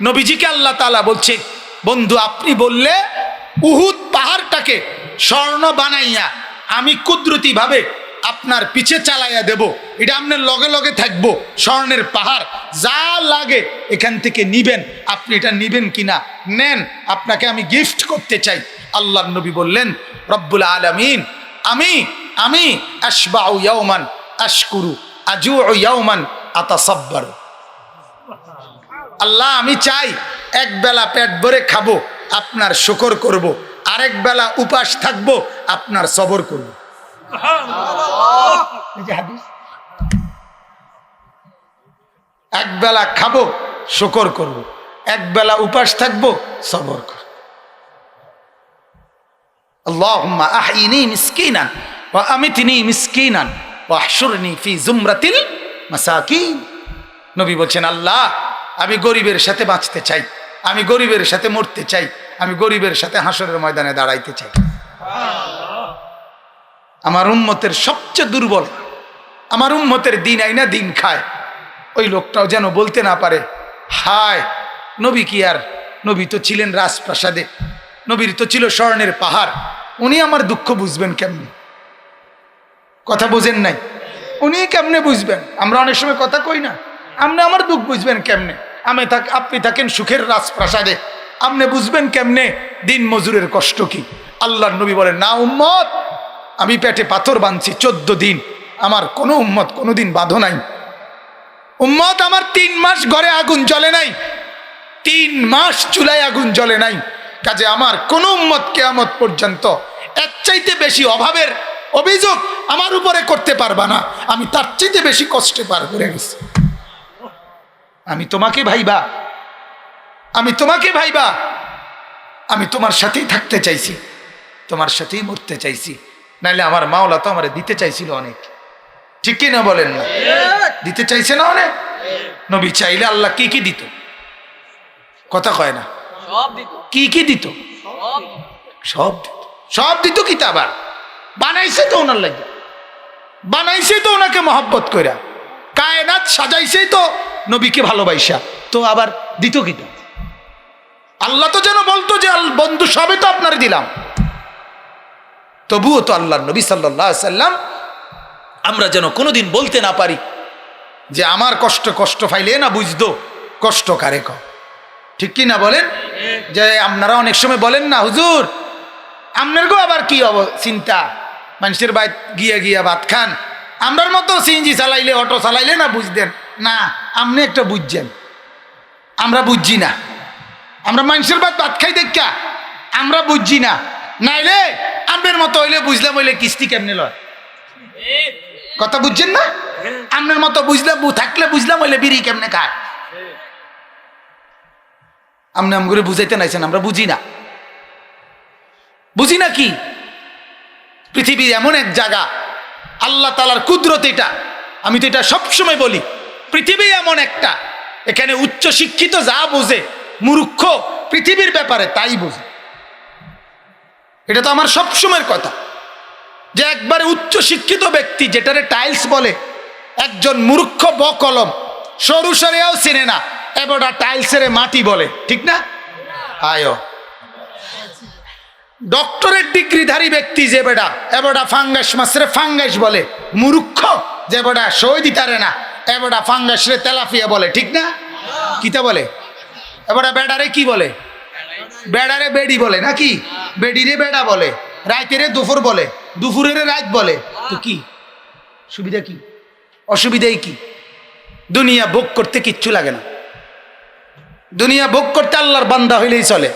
নবীজিকে আল্লাহ তাআলা বলছে, বন্ধু আপনি বললে উহুদ পাহাড়টাকে স্বর্ণ বানাইয়া আমি কুদরতি ভাবে আপনার পিছে চালাইয়া দেব, এটা আপনার লগে লগে থাকবো, স্বর্ণের পাহাড়, যা লাগে এখান থেকে নিবেন, আপনি এটা নিবেন কিনা নেন, আপনাকে আমি গিফট করতে চাই। আল্লাহর নবী বললেন, রব্বুল আলামিন আমি আশবাউ ইয়াওমান আশকুরু আজুউ ইয়াওমান আতাসাব্বারু। আল্লাহ আমি চাই এক বেলা পেট ভরে খাবো, আপনার শুকর করব, আরেক বেলা উপাস থাকবো, আপনার সবর করব। এক বেলা খাবো, শুকর করব, এক বেলা উপাস থাকবো, সবর করব। আল্লাহুম্মা আহইনি মিসকিনান ওয়া আমিতনি মিসকিনান ওয়া আহশুরনি ফি জুমরাতিল মাসাকিন। নবী বলছেন, আল্লাহ আমি গরিবের সাথে বাঁচতে চাই, আমি গরিবের সাথে মরতে চাই, আমি গরিবের সাথে হাসরের ময়দানে দাঁড়াইতে চাই। আমার উম্মতের সবচেয়ে দুর্বল আমার উম্মতের দিন আইনা দিন খায়, ওই লোকটাও যেন বলতে না পারে হায় নবী কি আর, নবী তো ছিলেন রাজপ্রাসাদে, নবীর তো ছিল স্বর্ণের পাহাড়, উনি আমার দুঃখ বুঝবেন কেমনে? কথা বোঝেন নাই? উনি কেমনে বুঝবেন? আমরা অনেক সময় কথা কই না, আপনি আমার দুঃখ বুঝবেন কেমনে? আপনি থাকেন সুখের রাজপ্রাসাদে, আপনি বুঝবেন কেমনে দিন মজুরের কষ্ট কি? আল্লাহর নবী বলেন না উম্মত, আমি পেটে পাথর বাঁধছি 14 দিন, আমার কোনো উম্মত কোনোদিন বাঁধো নাই। উম্মত আমার 3 মাস ঘরে আগুন জ্বলে নাই, 3 মাস চুলায় আগুন জ্বলে নাই। কাজে আমার কোন উম্মত কিয়ামত পর্যন্ত এর চাইতে বেশি অভাবের অভিযোগ আমার উপরে করতে পারবা না, আমি তার চাইতে বেশি কষ্টে পার করে গেছি। আমি তোমাকে ভাইবা, আমি তোমাকে ভাইবা, আমি তোমার সাথেই থাকতে চাইছি, তোমার সাথেই মরতে চাইছি, নাইলে আমার মাওলা তো আমারে দিতে চাইছিল অনেক, ঠিক কি না বলেন না? দিতে চাইছে না অনেক। নবী চাইলে আল্লাহ কি কি দিত? কথা কয় না, কি কি দিত? সব দিত, সব দিত। কি তা আবার বানাইছে তো ওনার লাগে, বানাইছে তো ওনাকে মহব্বত কইরা, কায়নাত সাজাইছে তো নবীকে ভালোবাসা, তো আবার দিত কি তা? আল্লাহ তো যেন বলতো যে বন্ধু সবে তো আপনারে দিলাম, তবুও তো আল্লাহর নবী সাল্লাল্লাহু আলাইহি সাল্লাম আমরা যেন কোনোদিন বলতে না পারি যে আমার কষ্ট কষ্ট ফাইলে না বুঝতো কষ্ট কারে ক, ঠিক কি না বলেন? যে আপনারা অনেক সময় বলেন না হুজুর আপনার গো আবার কি চিন্তা, মানুষের বাইত গিয়া গিয়া ভাত খান, আমরার মতো সিএনজি চালাইলে অটো চালাইলে না বুঝতেন না, আপনি একটা বুঝছেন, আমরা বুঝছি না, আমরা মানুষের ভাত খাই দেখা আমরা বুঝছি না, নাইলে আপনার মতো হইলে বুঝলাম, হইলে কিস্তি কেমনে লয়? কথা বুঝছেন না? আপনার মতো বুঝলাম থাকলে বুঝলাম, হইলে বিড়ি কেমনে খায়? আপনি আমগুলো বুঝাইতে নাইছেন, আমরা বুঝি না, বুঝি না। কি পৃথিবী এমন এক জায়গা, আল্লাহ তাআলার কুদরত এটা, আমি তো এটা সবসময় বলি, পৃথিবী এমন একটা, এখানে উচ্চ শিক্ষিত যা বোঝে, মূর্খ পৃথিবীর ব্যাপারে তাই বোঝে। এটা তো আমার সবসময়ের কথা, যে একবারে উচ্চ শিক্ষিত ব্যক্তি যেটারে টাইলস বলে, একজন মূর্খ বকলম সরু সরেও চেনে না, এবারটা টাইলসের মাটি বলে, ঠিক না? আয়ো ডক্টরেট ডিগ্রিধারী ব্যক্তি যে বেটা এবারটা ফাঙ্গাস মাছরে ফাঙ্গাস বলে, মূর্খ যে বেটা সই দিতারে না, এবারটা ফাঙ্গাসরে তেলাপিয়া বলে, ঠিক না? কিতা বলে? এবারটা বেড়ারে কি বলে? বেড়ারে বেড়ি বলে নাকি? বেড়িরে বেড়া বলে, রাইতেরে দুপুর বলে, দুপুরের রাত বলে। তো কি সুবিধা, কি অসুবিধাই কি? দুনিয়া ভোগ করতে কিচ্ছু লাগে না, দুনিয়া ভোগ করতে আল্লাহর বান্দা হইলেই চলে,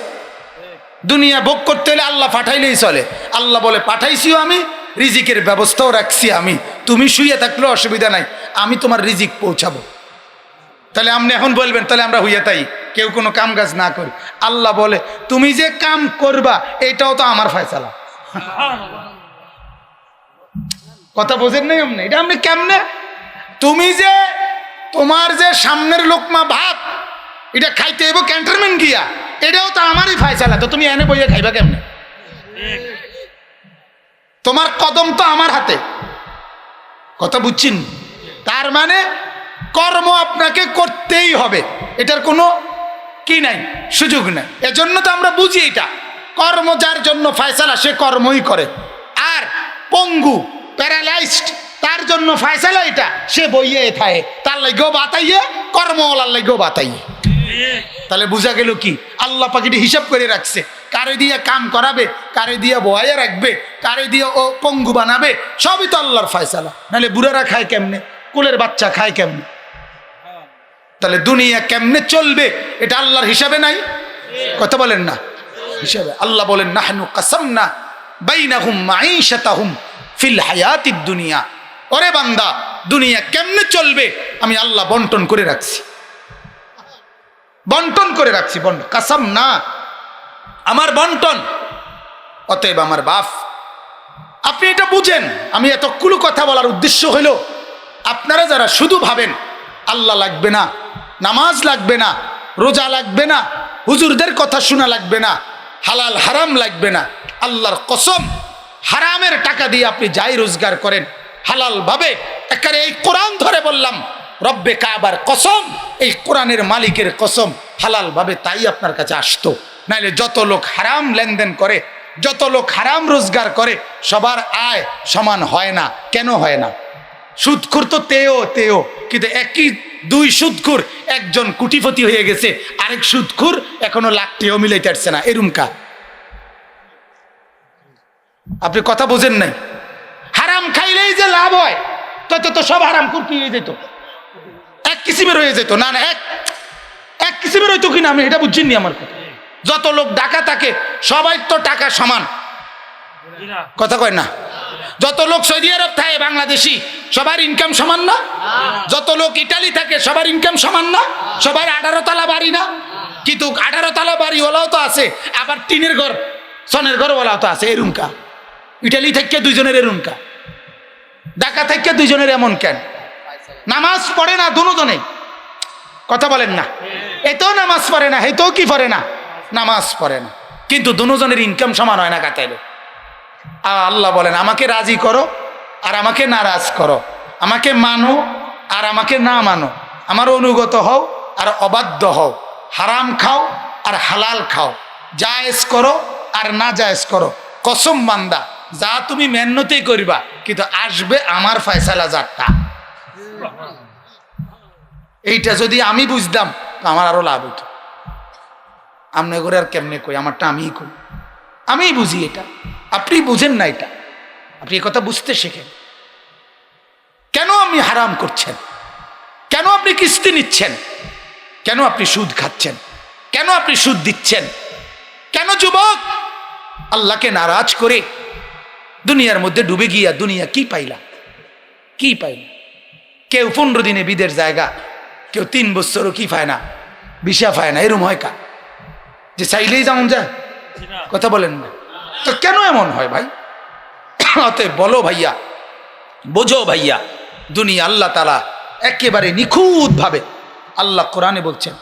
দুনিয়া ভোগ করতে হলে আল্লাহ পাঠাইলেই চলে। আল্লাহ বলে পাঠাইছিও আমি, রিজিকের ব্যবস্থাও রাখছি আমি, তুমি শুয়ে থাকলেও অসুবিধা নাই, আমি তোমার রিজিক পৌঁছাবো। তাহলে আপনি এখন বলবেন তাহলে আমরা হইয়া তাই কেউ কোনো কাম কাজ না করি। আল্লাহ বলে তুমি যে কাম করবা এটাও তো আমার ফয়সালা। কথা বোঝেন নাই আপনি? এটা আপনি কেমনে, তুমি যে তোমার যে সামনের লোকমা ভাত এটা খাইতে হইব ক্যান্টনমেন্ট গিয়া, এটাও তো আমারই ফয়সালা, তো তুমি এনে বইয়া খাইবা কেমনে? তোমার কদম তো আমার হাতে। কথা বুঝছেন? তার মানে কর্ম আপনাকে করতেই হবে, এটার কোনো কি নাই, সুযোগ নাই। এজন্য তো আমরা বুঝি এটা, কর্ম যার জন্য ফয়সালা সে কর্মই করে, আর পঙ্গু প্যারালাইজড তার জন্য ফয়সালা এটা, সে বইয়ে থাকে, তার লাগেও বাতাইয়ে, কর্মওয়ালার লাগেও বাতাইয়ে। তাহলে বোঝা গেল কি আল্লাহ পাখিটি হিসাব করে রাখছে, কারে দিয়ে কাম করাবে, কারে দিয়ে বয়া রাখবে, কারে দিয়ে ও পঙ্গু বানাবে, সবই তো আল্লাহর ফয়সালা। নাহলে বুড়ারা খায় কেমনে, কোলের বাচ্চা খায় কেমনে? তাহলে দুনিয়া কেমনে চলবে এটা আল্লাহর হিসাবে নাই? কথা বলেন না? হিসাবে। আল্লাহ বলেন নাহনু কাসামনা বাইনাহুম মাঈশাতাহুম ফিল হায়াতিদ দুনিয়া। ওরে বান্দা, দুনিয়া কেমনে চলবে আমি আল্লাহ বন্টন করে রাখছি, বন্টন করে রাখছি। কাসাম না, আমার বন্টন। অতএব আমার বাপ, আপনি এটা বুঝেন। আমি এতগুলো কথা বলার উদ্দেশ্য হইল আপনারা যারা শুধু ভাবেন আল্লাহ লাগবে না, নামাজ লাগবে না, রোজা লাগবে না, হুজুরদের কথা শোনা লাগবে না, হালাল হারাম লাগবে না, আল্লাহর কসম হারামের টাকা দিয়ে আপনি যাই রোজগার করেন হালাল ভাবে একেবারে এই কোরআন ধরে বললাম, রব্বে কাবার কসম, এই কোরআনের মালিকের কসম, হালাল ভাবে তাই আপনার কাছে আসতো। নাইলে যত লোক হারাম লেনদেন করে, যত লোক হারাম রোজগার করে, সবার আয় সমান হয় না। কেন হয় না? সুদখোর তো তেও, কিন্তু একই দুই সুদখোর, একজন কোটিপতি হয়ে গেছে, আরেক সুদখোর এখনো লাখটিও মিলাইতে পারছে না। এরুমকা আপনি কথা বোঝেন নাই। হারাম খাইলেই যে লাভ হয়, তো সব হারাম কি হয়ে যেত? এক কিসিমের হয়ে যেত। না এক কিসিমের হইতো কিনা আমি এটা বুঝিনি। আমার কথা, যত লোক ডাকা থাকে সবাই তো টাকা সমান, কথা কয় না? যত লোক সৌদি আরব থাকে বাংলাদেশি, সবার ইনকাম সমান না? যত লোক ইটালি থাকে সবার ইনকাম সমান না? সবার 18 তলা বাড়ি না? কিন্তু 18 তলা বাড়িওয়ালাও তো আছে, আবার টিনের ঘর সনের ঘরওয়ালাও তো আছে। এরুমকা ইটালি থেকে দুইজনের এরুমকা, ঢাকা থেকে দুইজনের এমন কেন? নামাজ পড়ে না দুজনে, কথা বলেন না? এতেও নামাজ পড়ে না, হেতেও কি পড়ে না? নামাজ পড়ে না, কিন্তু দুজনের ইনকাম সমান হয় না। কাতাইলে আল্লাহ বলেন, আমাকে রাজি করো আর আমাকে নারাজ করো, আমাকে মানো আর আমাকে না মানো, আমার অনুগত হও আর অবাধ্য হও, হারাম খাও আর হালাল খাও, জায়েজ করো আর না জায়েজ করো। কসম বান্দা, যা তুমি মেহনতেই করবা, কিন্তু আসবে আমার ফয়সালা যারটা। এইটা যদি আমি বুঝতাম তো আমার আরো লাভ হইতো। আমনে করে আর কেমনে কই, আমারটা আমিই কই, আমিই বুঝি এটা। আপনি বুঝেন না এটা, আপনি এ কথা বুঝতে শেখেন। কেন আপনি হারাম করছেন? কেন আপনি কিস্তি নিচ্ছেন? কেন আপনি সুদ খাচ্ছেন? কেন আপনি সুদ দিচ্ছেন? কেন যুবক আল্লাহকে নারাজ করে দুনিয়ার মধ্যে ডুবে গিয়া দুনিয়া কি পাইলা? কি পাইলা? কেউ 15 দিনে বিদের জায়গা, কেউ 3 বছরও কি পায় না, ভিসা পায় না। এরম হয় কা যে চাইলেই যেমন যায়? কথা বলেন না তো, কেন এমন হয় ভাই? অতএব বলো ভাইয়া, বোঝো ভাইয়া, দুনিয়া আল্লাহ তাআলা একেবারে নিখুঁত ভাবে আল্লাহ কোরআনে বলছেন,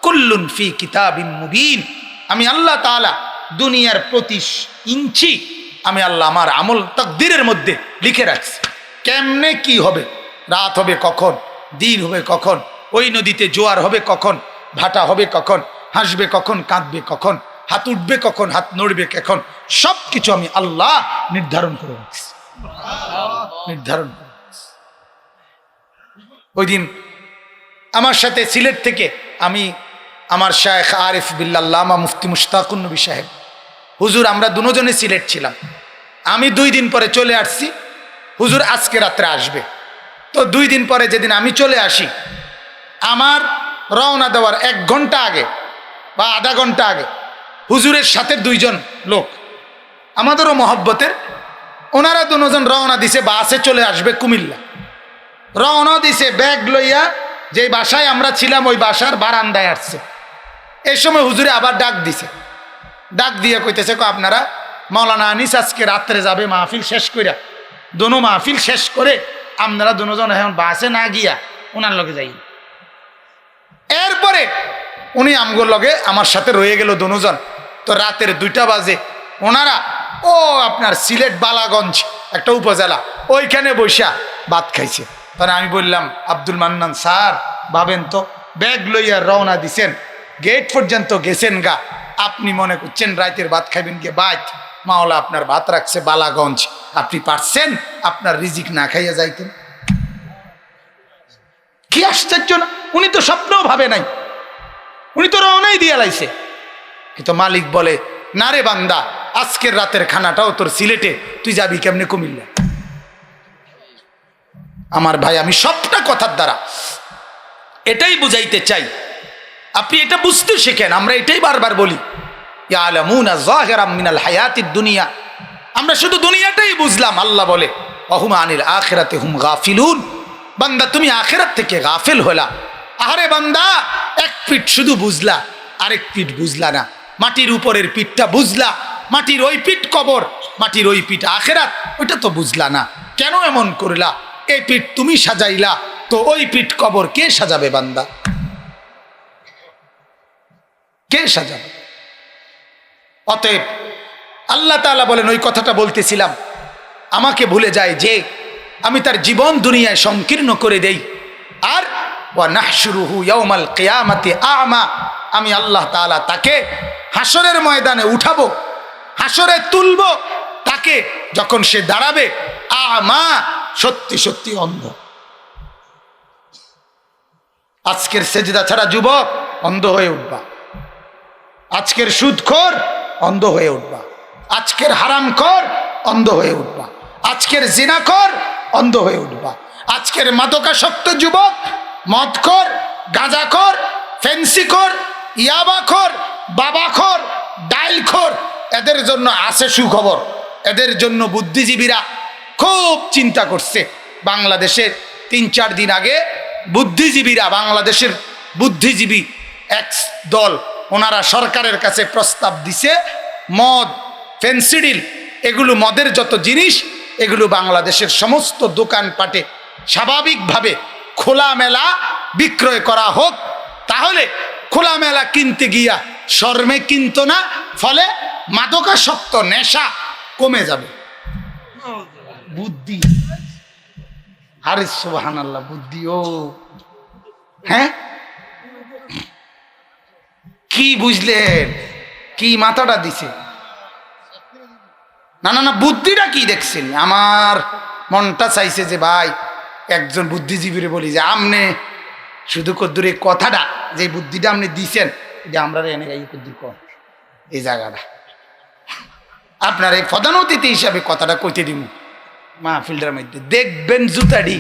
কুল্লুন ফি কিতাবিম মুবিন। আমি আল্লাহ তাআলা দুনিয়ার প্রতি ইঞ্চি আমি আল্লাহ আমার আমল তাকদীরের মধ্যে লিখে রাখছি। কেমনে কি হবে, রাত হবে কখন, দিন হবে কখন, ওই নদীতে জোয়ার হবে কখন, ভাটা হবে কখন, হাসবে কখন, কাঁদবে কখন, হাত উঠবে কখন, হাত নড়বে কখন, সব কিছু আমি আল্লাহ নির্ধারণ করে রাখছি। নির্ধারণ করে রাখছি। ওই দিন আমার সাথে সিলেট থেকে আমি, আমার শায়েখ আরিফ বিল্লাহ আল্লামা মুফতি মুশতাকুন নবী সাহেব হুজুর, আমরা দুজনে সিলেট ছিলাম। আমি 2 দিন পরে চলে আসছি, হুজুর আজকে রাত্রে আসবে। তো 2 দিন পরে যেদিন আমি চলে আসি, আমার রওনা দেওয়ার 1 ঘন্টা আগে বা আধা ঘন্টা আগে হুজুরের সাথে 2 জন লোক আমাদেরও মহব্বতের, ওনারা 2 জন রওনা দিছে, বাসে চলে আসবে কুমিল্লা। রওনা দিছে ব্যাগ লইয়া, যে বাসায় আমরা ছিলাম ওই বাসার বারান্দায় আসছে। এই সময় হুজুরে আবার ডাক দিছে, ডাক দিয়ে কইতেছে, আপনারা মাওলানা আনিস আজকে রাত্রে যাবে মাহফিল শেষ কইরা, দোনো মাহফিল শেষ করে আপনারা 2 জন এখন বাসে না গিয়া ওনার লগে যাই। এরপরে উনি আমগোর লগে আমার সাথে রয়ে গেল 2 জন। তো রাতের 2টা বাজে ওনারা ও আপনার সিলেট বালাগঞ্জ একটা উপজেলা, ওইখানে বৈশা ভাত খাইছে। তাহলে আমি বললাম, আব্দুল মান্নান স্যার ভাবেন তো, ব্যাগ লইয়া রওনা দিছেন, গেট পর্যন্ত গেছেন গা, আপনি মনে করছেন রাতের ভাত খাইবেন কে? বাইত মাওলা আপনার ভাত রাখছে বালাগঞ্জ, আপনি পারছেন আপনার রিজিক না খাইয়া যাইতেন? কি আশ্চর্য না! উনি তো স্বপ্নও ভাবে নাই, উনি তো রওনাই দিয়া লাইছে। কিন্তু মালিক বলে, না রে বান্দা, আজকের রাতের খানাটাও তোর সিলেটে, তুই যাবি কেমনে কুমিল্লা? আমার ভাই, আমি সবটা কথার দ্বারা এটাই বুঝাইতে চাই, আপনি এটা বুঝতে শেখেন। আমরা এটাই বারবার বলি, ইয়ালামুনা যাহিরাম মিনাল হায়াতিদ দুনিয়া, আমরা শুধু দুনিয়াটাই বুঝলাম। আল্লাহ বলে, ওয়াহুম আনিল আখিরাতি হুম গাফিলুন। বান্দা তুমি আখিরাত থেকে গাফিল হলা। আরে বান্দা, 1 পিঠ শুধু বুঝলা, আরেক পিঠ বুঝলা না। মাটির উপরের পিঠটা বুঝলা, মাটির ওই পিঠ কবর, মাটির ওই পিঠ আখিরাত, ওইটা তো বুঝলা না। কেন এমন করলা? এই পিঠ তুমি সাজাইলা, তো ওই পিঠ কবর কে সাজাবে বান্দা? কে সাজাবে? অতএব আল্লাহ তাআলা বলেন, ওই কথাটা বলতেছিলাম, আমাকে ভুলে যায় যে আমি তার জীবন দুনিয়ায় সংকীর্ণ করে দেই। আর ওয়া নাহশুরুহু ইয়াউমাল কিয়ামাতি আ'মা, আমি আল্লাহ তাআলা তাকে হাসরের ময়দানে উঠাবো, হাসরে তুলবো তাকে, যখন সে দাঁড়াবে আ'মা, সত্যি সত্যি অন্ধ। আজকের সেজদা ছাড়া যুবক অন্ধ হয়ে উঠবা, আজকের সুদখোর অন্ধ হয়ে উঠবা, আজকের হারামখোর অন্ধ হয়ে উঠবা, আজকের জিনাখোর অন্ধ হয়ে উঠবা, আজকের মাদকাসক্ত যুবক, মদখোর, গাঁজাখোর, ফেন্সিখোর, ইয়াবাখোর, বাবাখোর, ডাইলখোর, এদের জন্য আছে সুখবর। এদের জন্য বুদ্ধিজীবীরা খুব চিন্তা করছে। বাংলাদেশের 3-4 দিন আগে বুদ্ধিজীবীরা, বাংলাদেশের বুদ্ধিজীবী এক দল, ওনারা সরকারের কাছে প্রস্তাব দিছে, মদ, ফেন্সিডিল, এগুলো মদের যত জিনিস, এগুলো বাংলাদেশের সমস্ত দোকানপাটে স্বাভাবিকভাবে খোলামেলা বিক্রয় করা হোক। তাহলে খোলামেলা কিনতে গিয়া শর্মে কিনতো না, ফলে মাদকাসক্ত নেশা কমে যাবে। বুদ্ধি, আরে সুবহানাল্লাহ, বুদ্ধি। ও হ্যাঁ, কি বুঝলেন? কি মাথাটা দিছে? না না না, বুদ্ধিটা কি দেখছেন? আমার মনটা চাইছে যে ভাই একজন বুদ্ধিজীবীরে বলি যে আমনে শুধু কদ্দুর এই কথাটা, যে বুদ্ধিটা আপনি দিছেন, যে আমরা এনে গাই কদ্দুর কর এই জায়গাটা, আপনার এই প্রধান অতিথি হিসাবে কথাটা কইতে দিব মাহফিলটার মধ্যে, দেখবেন জুতাডি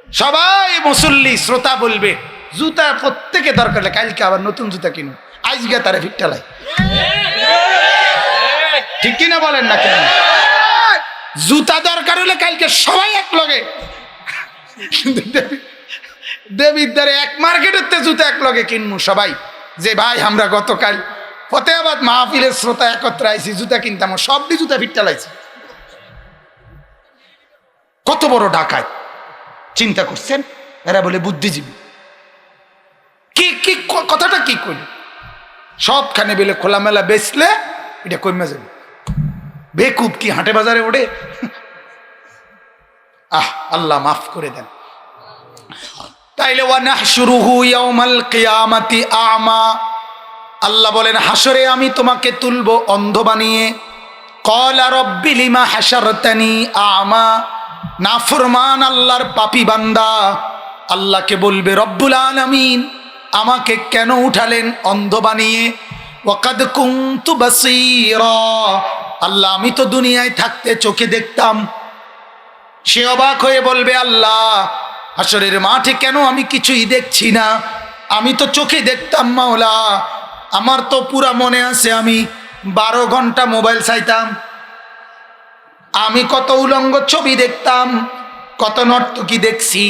সবাই মুসল্লি শ্রোতা বলবে জুতা প্রত্যেকে দরকার, কালকে আবার নতুন জুতা কিনুন, আজকে তারা ফিটটালাই। ঠিক কিনা বলেন না? কেন জুতা দরকার হলে কালকে সবাই এক লগে, দেবীর দ্বারে এক মার্কেটের জুতা এক লগে কিনবো সবাই, যে ভাই আমরা গতকাল ফতেহাবাদ মাহফিলের শ্রোতা একত্রে আইছি, জুতা কিনতাম, সবটি জুতা ফিটটালাইছি। কত বড় ডাকায়, চিন্তা করছেন? এরা বলে বুদ্ধিজীবী। কি কি কথাটা কি করি? সবখানে বেলে খোলামেলা বেচলে এটা কমে যাবে। বেকুব কি হাটে বাজারে ওঠে? আল্লাহ মাফ করে দেন। তাইলে ওয়া নাহশুরুহু ইয়াউমাল কিয়ামাতি আ'মা, আল্লাহ বলেন হাসরে আমি তোমাকে তুলবো অন্ধ বানিয়ে। ক্বালা রব্বি লিমা হাশারতানি আ'মা, নাফরমান আল্লাহর পাপী বান্দা আল্লাহকে বলবে রব্বুল আলামিন আমাকে কেন উঠালেন অন্ধ বানিয়ে? ওয়াকাদ কুনতু বাসীরা, আল্লাহ আমি তো দুনিয়ায় থাকতে চোখে দেখতাম। সে অবাক হয়ে বলবে আল্লাহ হাসরের মাঠে কেন আমি কিছুই দেখছি না? আমি তো চোখে দেখতাম মাওলা, আমার তো পুরা মনে আছে আমি 12 ঘন্টা মোবাইল চাইতাম, আমি কত উলঙ্গ ছবি দেখতাম, কত নর্তকী দেখছি,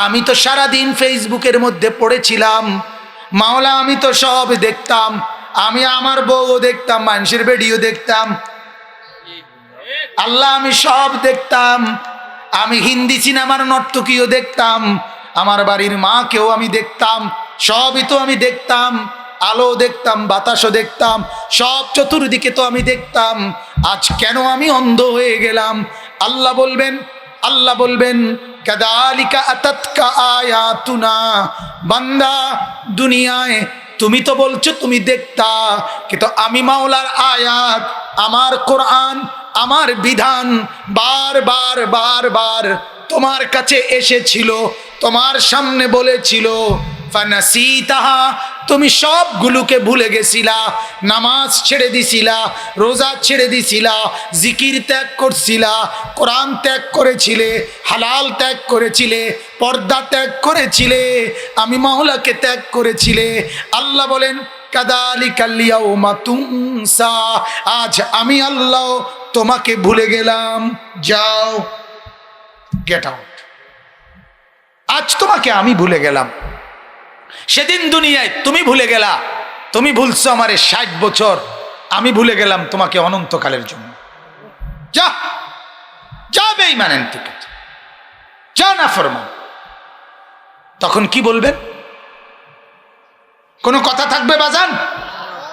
আমি তো সারাদিন ফেসবুকের মধ্যে পড়েছিলাম মাওলা, আমি তো সব দেখতাম, আমি আমার বউও দেখতাম, মানুষের ভিডিও দেখতাম, আল্লাহ আমি সব দেখতাম, আমি হিন্দি সিনেমার নর্তকীও দেখতাম, আমার বাড়ির মাকেও আমি দেখতাম, সবই তো আমি দেখতাম, আলো দেখতাম, বাতাসও দেখতাম, সব চতুর্দিকে তো আমি দেখতাম, আজ কেন আমি অন্ধ হয়ে গেলাম? আল্লাহ বলবেন কাযালিকা আতাতকা আয়াতুনা, বান্দা দুনিয়ায় তুমি তো বলছো তুমি দেখতা, কিন্তু আমি মাওলার আয়াত, আমার কোরআন, আমার বিধান বারবার বারবার তোমার কাছে এসেছিল, তোমার সামনে বলেছিল, ফানাসিতাহা, তুমি সবগুলোকে ভুলে গেছিলা, নামাজ ছেড়ে দিছিলা, রোজা ছেড়ে দিছিলা, জিকির ত্যাগ করছিলা, কোরআন ত্যাগ করেছিলে, হালাল ত্যাগ করেছিলে, পর্দা ত্যাগ করেছিলে, আমি মাওলাকে ত্যাগ করেছিলে। আল্লাহ বলেন কাযালিকাল ইয়াউমা তুনসা, আজ আমি আল্লাহ তোমাকে ভুলে গেলাম, যাও গেট আউট, আজ তোমাকে আমি ভুলে গেলাম। সেদিন দুনিয়ায় তুমি ভুলে গেলা, তুমি ভুলছো আমারে 60 বছর, আমি ভুলে গেলাম তোমাকে অনন্তকালের জন্য। যা যা বেঈমান, ঠিক আছে, যা না ফরমান। তখন কি বলবেন? কোনো কথা থাকবে বাজান?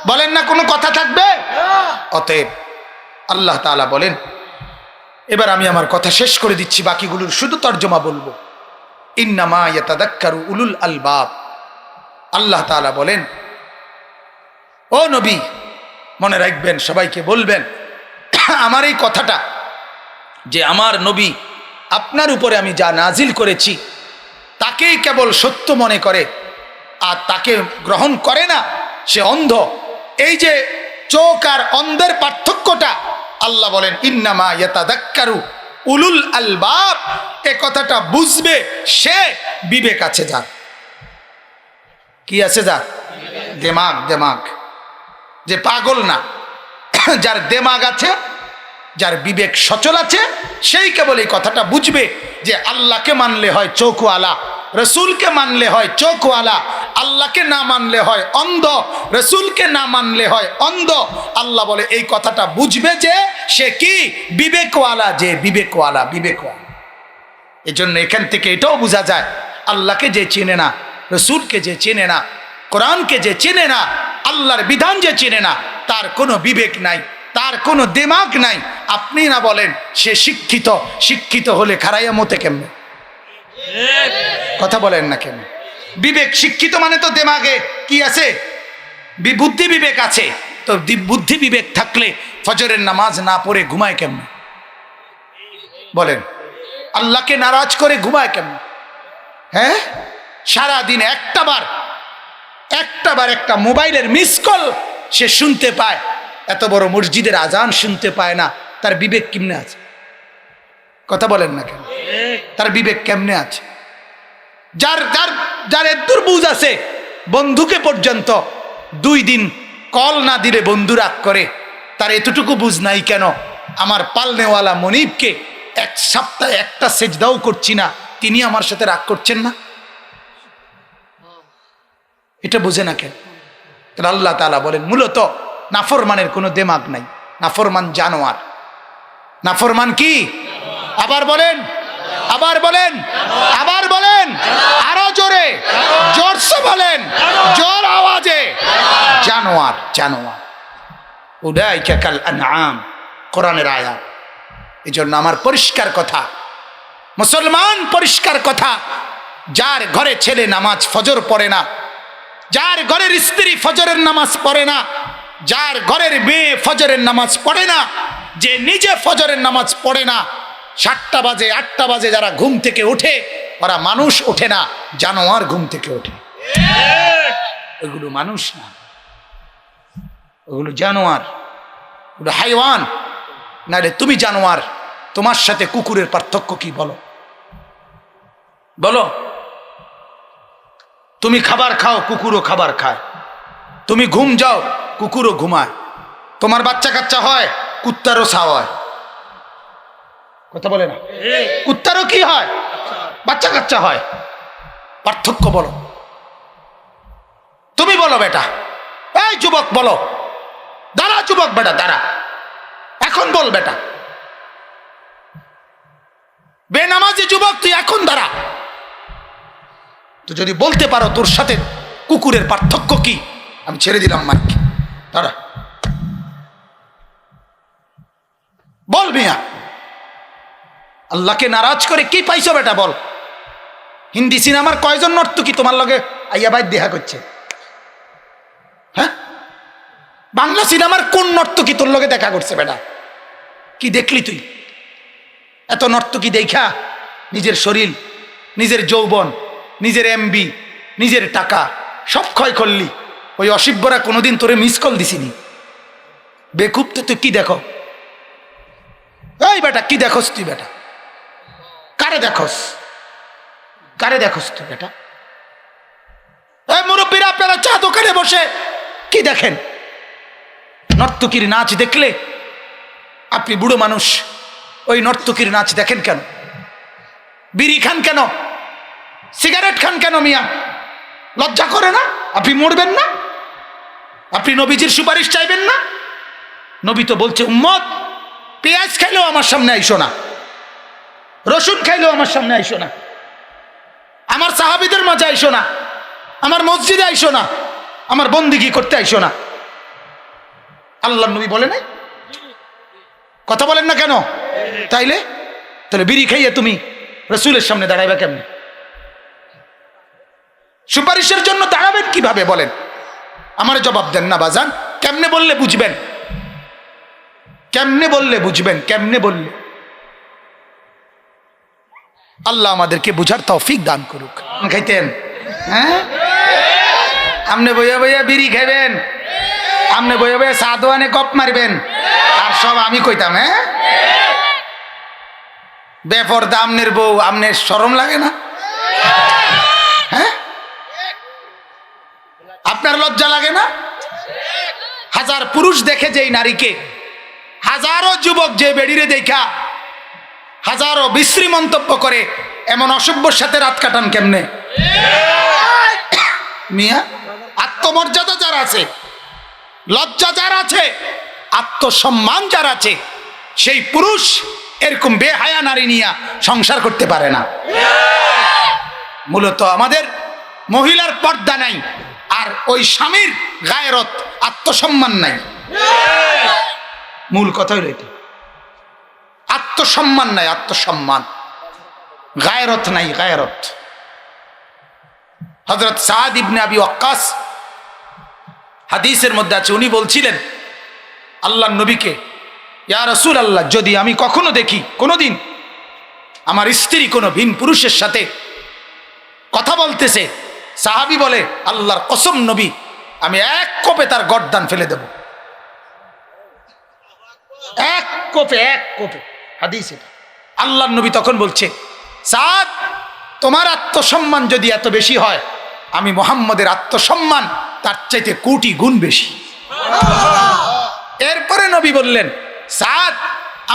বলেন না কোনো কথা থাকবে? অতএব আল্লাহ তাআলা বলেন এবার আমি আমার কথা শেষ করে দিচ্ছি, বাকিগুলোর শুধু তর্জমা বলবো। ইন্নামা ইয়াতাযাক্কারু উলুল আলবাব। আল্লাহ তাআলা বলেন, ও নবী মনে রাখবেন, সবাইকে বলবেন আমার এই কথাটা, যে আমার নবী আপনার উপরে আমি যা নাজিল করেছি তাকেই কেবল সত্য মনে করে, আর তাকে গ্রহণ করে না সে অন্ধ। এই যে চোখ আর অন্ধের পার্থক্যটা আল্লাহ বলেন ইন্নামা ইয়াতাযাক্কারু উলুল আলবাব, এ কথাটা বুঝবে সে বিবেক আছে যার। কি আছে যার? দেমাগ। দেমাগ, যে পাগল না, যার দেমাগ আছে, যার বিবেক সচল আছে, সেই কেবল এই কথাটা বুঝবে যে আল্লাহকে মানলে হয় চোখওয়ালা, রসুলকে মানলে হয় চোখওয়ালা, আল্লাহকে না মানলে হয় অন্ধ, রসুলকে না মানলে হয় অন্ধ। আল্লাহ বলে এই কথাটা বুঝবে যে সে কি বিবেকওয়ালা, যে বিবেকওয়ালা। বিবেকওয়ালা এই জন্য এখান থেকে এটাও বোঝা যায়, আল্লাহকে যে চেনে না, রসুলকে যে চেনে না, কোরআনকে যে চেনে না, আল্লাহর বিধান যে চেনে না, তার কোনো বিবেক নাই, তার কোনো দিমাগ নাই। আপনি না বলেন সে শিক্ষিত, শিক্ষিত হলে খারাইয়া মতে কেমনে? কথা বলেন না কেন? বিবেক শিক্ষিত মানে তো দেমাগে কি আছে? বুদ্ধি বিবেক আছে। তো বুদ্ধি বিবেক থাকলে ফজরের নামাজ না পড়ে ঘুমায় কেমনে? বলেন, আল্লাহকে নারাজ করে ঘুমায় কেমনে? হ্যাঁ, সারাদিন একটাবার একটা মোবাইলের মিস কল সে শুনতে পায়, এত বড় মসজিদের আজান শুনতে পায় না, তার বিবেক কেমনে আছে? কথা বলেন না কেন? তার বিবেক কেমনে আছে? যার যার যার এদ্দুর বুঝ আছে, বন্ধুকে পর্যন্ত 2 দিন কল না দিলে বন্ধু রাগ করে, তার এতটুকু বুঝ নাই কেন আমার পালনেওয়ালা মনিবকে 1 সপ্তাহে একটা সেজদাও করছি না, তিনি আমার সাথে রাগ করছেন না? এটা বুঝে না কেন? তাহলে আল্লাহ তাআলা বলেন মূলত নাফরমানের কোনো দেমাগ নাই, নাফরমান জানোয়ার। নাফরমান কি? আবার বলেন, আবার বলেন, আবার বলেন, আরো জোরে, জোরসে বলেন, জোর আওয়াজে, জানোয়ার। জানোয়ার। উলাইকা কাল আনআম, কোরআনের আয়াত। এই জন্য আমার পরিষ্কার কথা, মুসলমান পরিষ্কার কথা, যার ঘরে ছেলে নামাজ ফজর পড়ে না, যার ঘরের স্ত্রী ফজরের নামাজ পড়ে না, যার ঘরের মেয়ে ফজরের নামাজ পড়ে না, যে নিজে ফজরের নামাজ পড়ে না, 7টা বাজে 8টা বাজে যারা ঘুম থেকে ওঠে, ওরা মানুষ ওঠে না, জানোয়ার ঘুম থেকে ওঠে। ওইগুলো মানুষ না, ওগুলো জানোয়ার, ওগুলো হাইওয়ান। নারে তুমি জানোয়ার, তোমার সাথে কুকুরের পার্থক্য কি বলো? বলো। তুমি খাবার খাও, কুকুরও খাবার খায়। তুমি ঘুম যাও, কুকুরও ঘুমায়। তোমার বাচ্চা কাচ্চা হয়, কুত্তারও ছাও হয়। কথা বলে না? কুত্তারও কি হয়? বাচ্চা কাচ্চা হয়। পার্থক্য বলো। তুমি বলো বেটা, এই যুবক বলো, দাঁড়া যুবক বেটা দাঁড়া, এখন বল বেটা। বেনামাজি যুবক তুই এখন দাঁড়া। তো যদি বলতে পারো তোর সাথে কুকুরের পার্থক্য কি, আমি ছেড়ে দিলাম মাইক, দাঁড়া বল মিয়া। আল্লাহকে নারাজ করে কি পাইছো বেটা বল। হিন্দি সিনেমার কয়জন নর্তকী তোমার লগে আইয়া বাইর দেখা করছে? হ্যাঁ, বাংলা সিনেমার কোন নর্তকী তোর লগে দেখা করছে বেটা? কি দেখলি তুই? এত নর্তকী দেখা নিজের শরীর, নিজের যৌবন, নিজের এমবি, নিজের টাকা সব ক্ষয় করলি। ওই অসিব্যরা কোনোদিন তোরে মিস কল দিছিনি? বেকুব তো তুই কি দেখো? এই বেটা কি দেখোস তুই বেটা? কারে দেখোস? কারে দেখোস তুই বেটা? এই মুরব্বীরা আপনারা চা দোকানে বসে কি দেখেন? নর্তকীর নাচ দেখলে আপনি বুড়ো মানুষ, ওই নর্তকীর নাচ দেখেন কেন? বিড়ি খান কেন? সিগারেট খান কেন মিয়া? লজ্জা করে না? আপনি মরবেন না? আপনি নবীজির সুপারিশ চাইবেন না? নবী তো বলছে উম্মত পেঁয়াজ খাইলেও আমার সামনে আইসো না, রসুন খাইলেও আমার সামনে আইসো না, আমার সাহাবীদের মাঝে আইসো না, আমার মসজিদে আইসো না, আমার বন্দিগি করতে আইসো না। আল্লাহর নবী বলে নাই? কথা বলেন না কেন? তাইলে তাহলে বিড়ি খাইয়ে তুমি রসুলের সামনে দাঁড়াইবা কেমনে? সুপারিশের জন্য দাঁড়াবেন কিভাবে বলেন? আমার জবাব দেন না বাজান। কেমনে বললে বুঝবেন? কেমনে বললে বুঝবেন? কেমনে বললে? আল্লাহ আমাদেরকে বুঝার তৌফিক দান করুক। খাইতেন? হ্যাঁ, আমনে বইয়া বইয়া বিড়ি খাইবেন, আমনে বইয়া বইয়া সাদওয়ানে কপ মারবেন, আর সব আমি কইতাম। হ্যাঁ, বেপরদা আমনের বউ, আমনের শরম লাগে না? হ্যাঁ, আপনার লজ্জা লাগে না? হাজার পুরুষ দেখে যেই নারীকে, হাজারো যুবক যে বেড়িরে দেখা হাজারো বিশ্রী মন্তব্য করে, এমন অসভ্যর সাথে রাত কাটান কেমনে? মিয়া, আত্মমর্যাদা যার আছে, লজ্জা যার আছে, আত্মসম্মান যার আছে, সেই পুরুষ এরকম বেহায়া নারী নিয়ে সংসার করতে পারে না। মূলত আমাদের মহিলার পর্দা নাই, আর ওই স্বামীর গায়রত, আত্মসম্মান নাই। মূল কথা হইল এটা, আত্মসম্মান নাই, আত্মসম্মান, গায়রত নাই, গায়রত। হযরত সাদ ইবনে আবি ওয়াক্কাস হাদিসের মধ্যে আছে, উনি বলছিলেন আল্লাহর নবীকে, ইয়া রাসূলুল্লাহ, যদি আমি কখনো দেখি কোনোদিন আমার স্ত্রী কোনো ভিন পুরুষের সাথে কথা বলতেছে, সাহাবী বলে, আল্লাহর কসম নবী, আমি এক কোপে তার গর্দান ফেলে দেব। এক কোপে, এক কোপে। হাদিস এটা। আল্লাহর নবী তখন বলছে, সাদ, তোমার আত্মসম্মান যদি এত বেশি হয়, আমি মুহাম্মদের আত্মসম্মান তার চাইতে কোটি গুণ বেশি। এরপরে নবী বললেন, সাদ,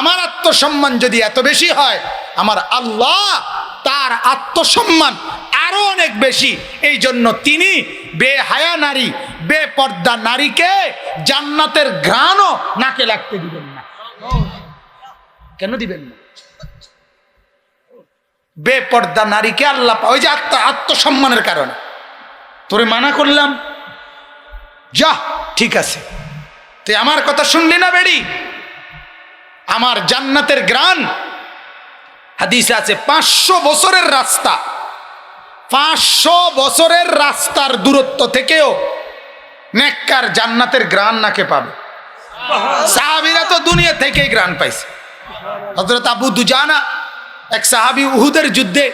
আমার আত্মসম্মান যদি এত বেশি হয়, আমার আল্লাহ তার আত্মসম্মান আরো অনেক বেশি। এই জন্য তিনি বেহায়া নারী, বেপর্দা নারীকে জান্নাতের ঘ্রাণও নাকে লাগতে দিবেন না। কেন দিবেন না? বেপর্দা নারীকে আল্লাহ, ওই যে আত্মসম্মানের কারণে তোরে মানা করলাম, যা, ঠিক আছে, তুই আমার কথা শুনলি না বেড়ি, আমার জান্নাতের গ্রান, হাদিসে আছে 500 বছরের রাস্তা, 500 বছরের রাস্তার দূরত্ব থেকেও নেককার জান্নাতের গ্রান নাকে পাবে। সাহাবীরা তো দুনিয়া থেকেই গ্রান পাইছে। হযরত আবু দুজানা, এক সাহাবী, উহুদের যুদ্ধে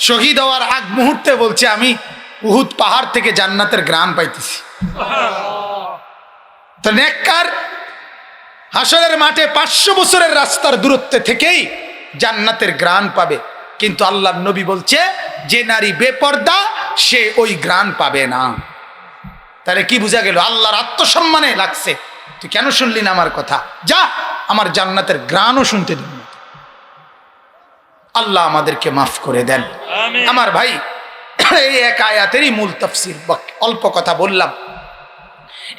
শহীদ হওয়ার আগ মুহূর্তে বলছে, আমি উহুদ পাহাড় থেকে জান্নাতের গ্রান পাইতেছি। তো নেককার হাসরের মাঠে 500 বছরের রাস্তার দূরত্বে থেকেই জান্নাতের গ্রান পাবে। কিন্তু আল্লাহর নবী বলছে, যে নারী বেপর্দা সে ওই গ্রান পাবে না। তাহলে কি বোঝা গেল? আল্লাহর আত্মসম্মানে লাগছে, তুই কেন শুনলি না আমার কথা? যা, আমার জান্নাতের গ্রানও শুনতে দিন না। আল্লাহ আমাদেরকে মাফ করে দেন। আমার ভাই, এই এক আয়াতেরই মূল তাফসীর, অল্প কথা বললাম।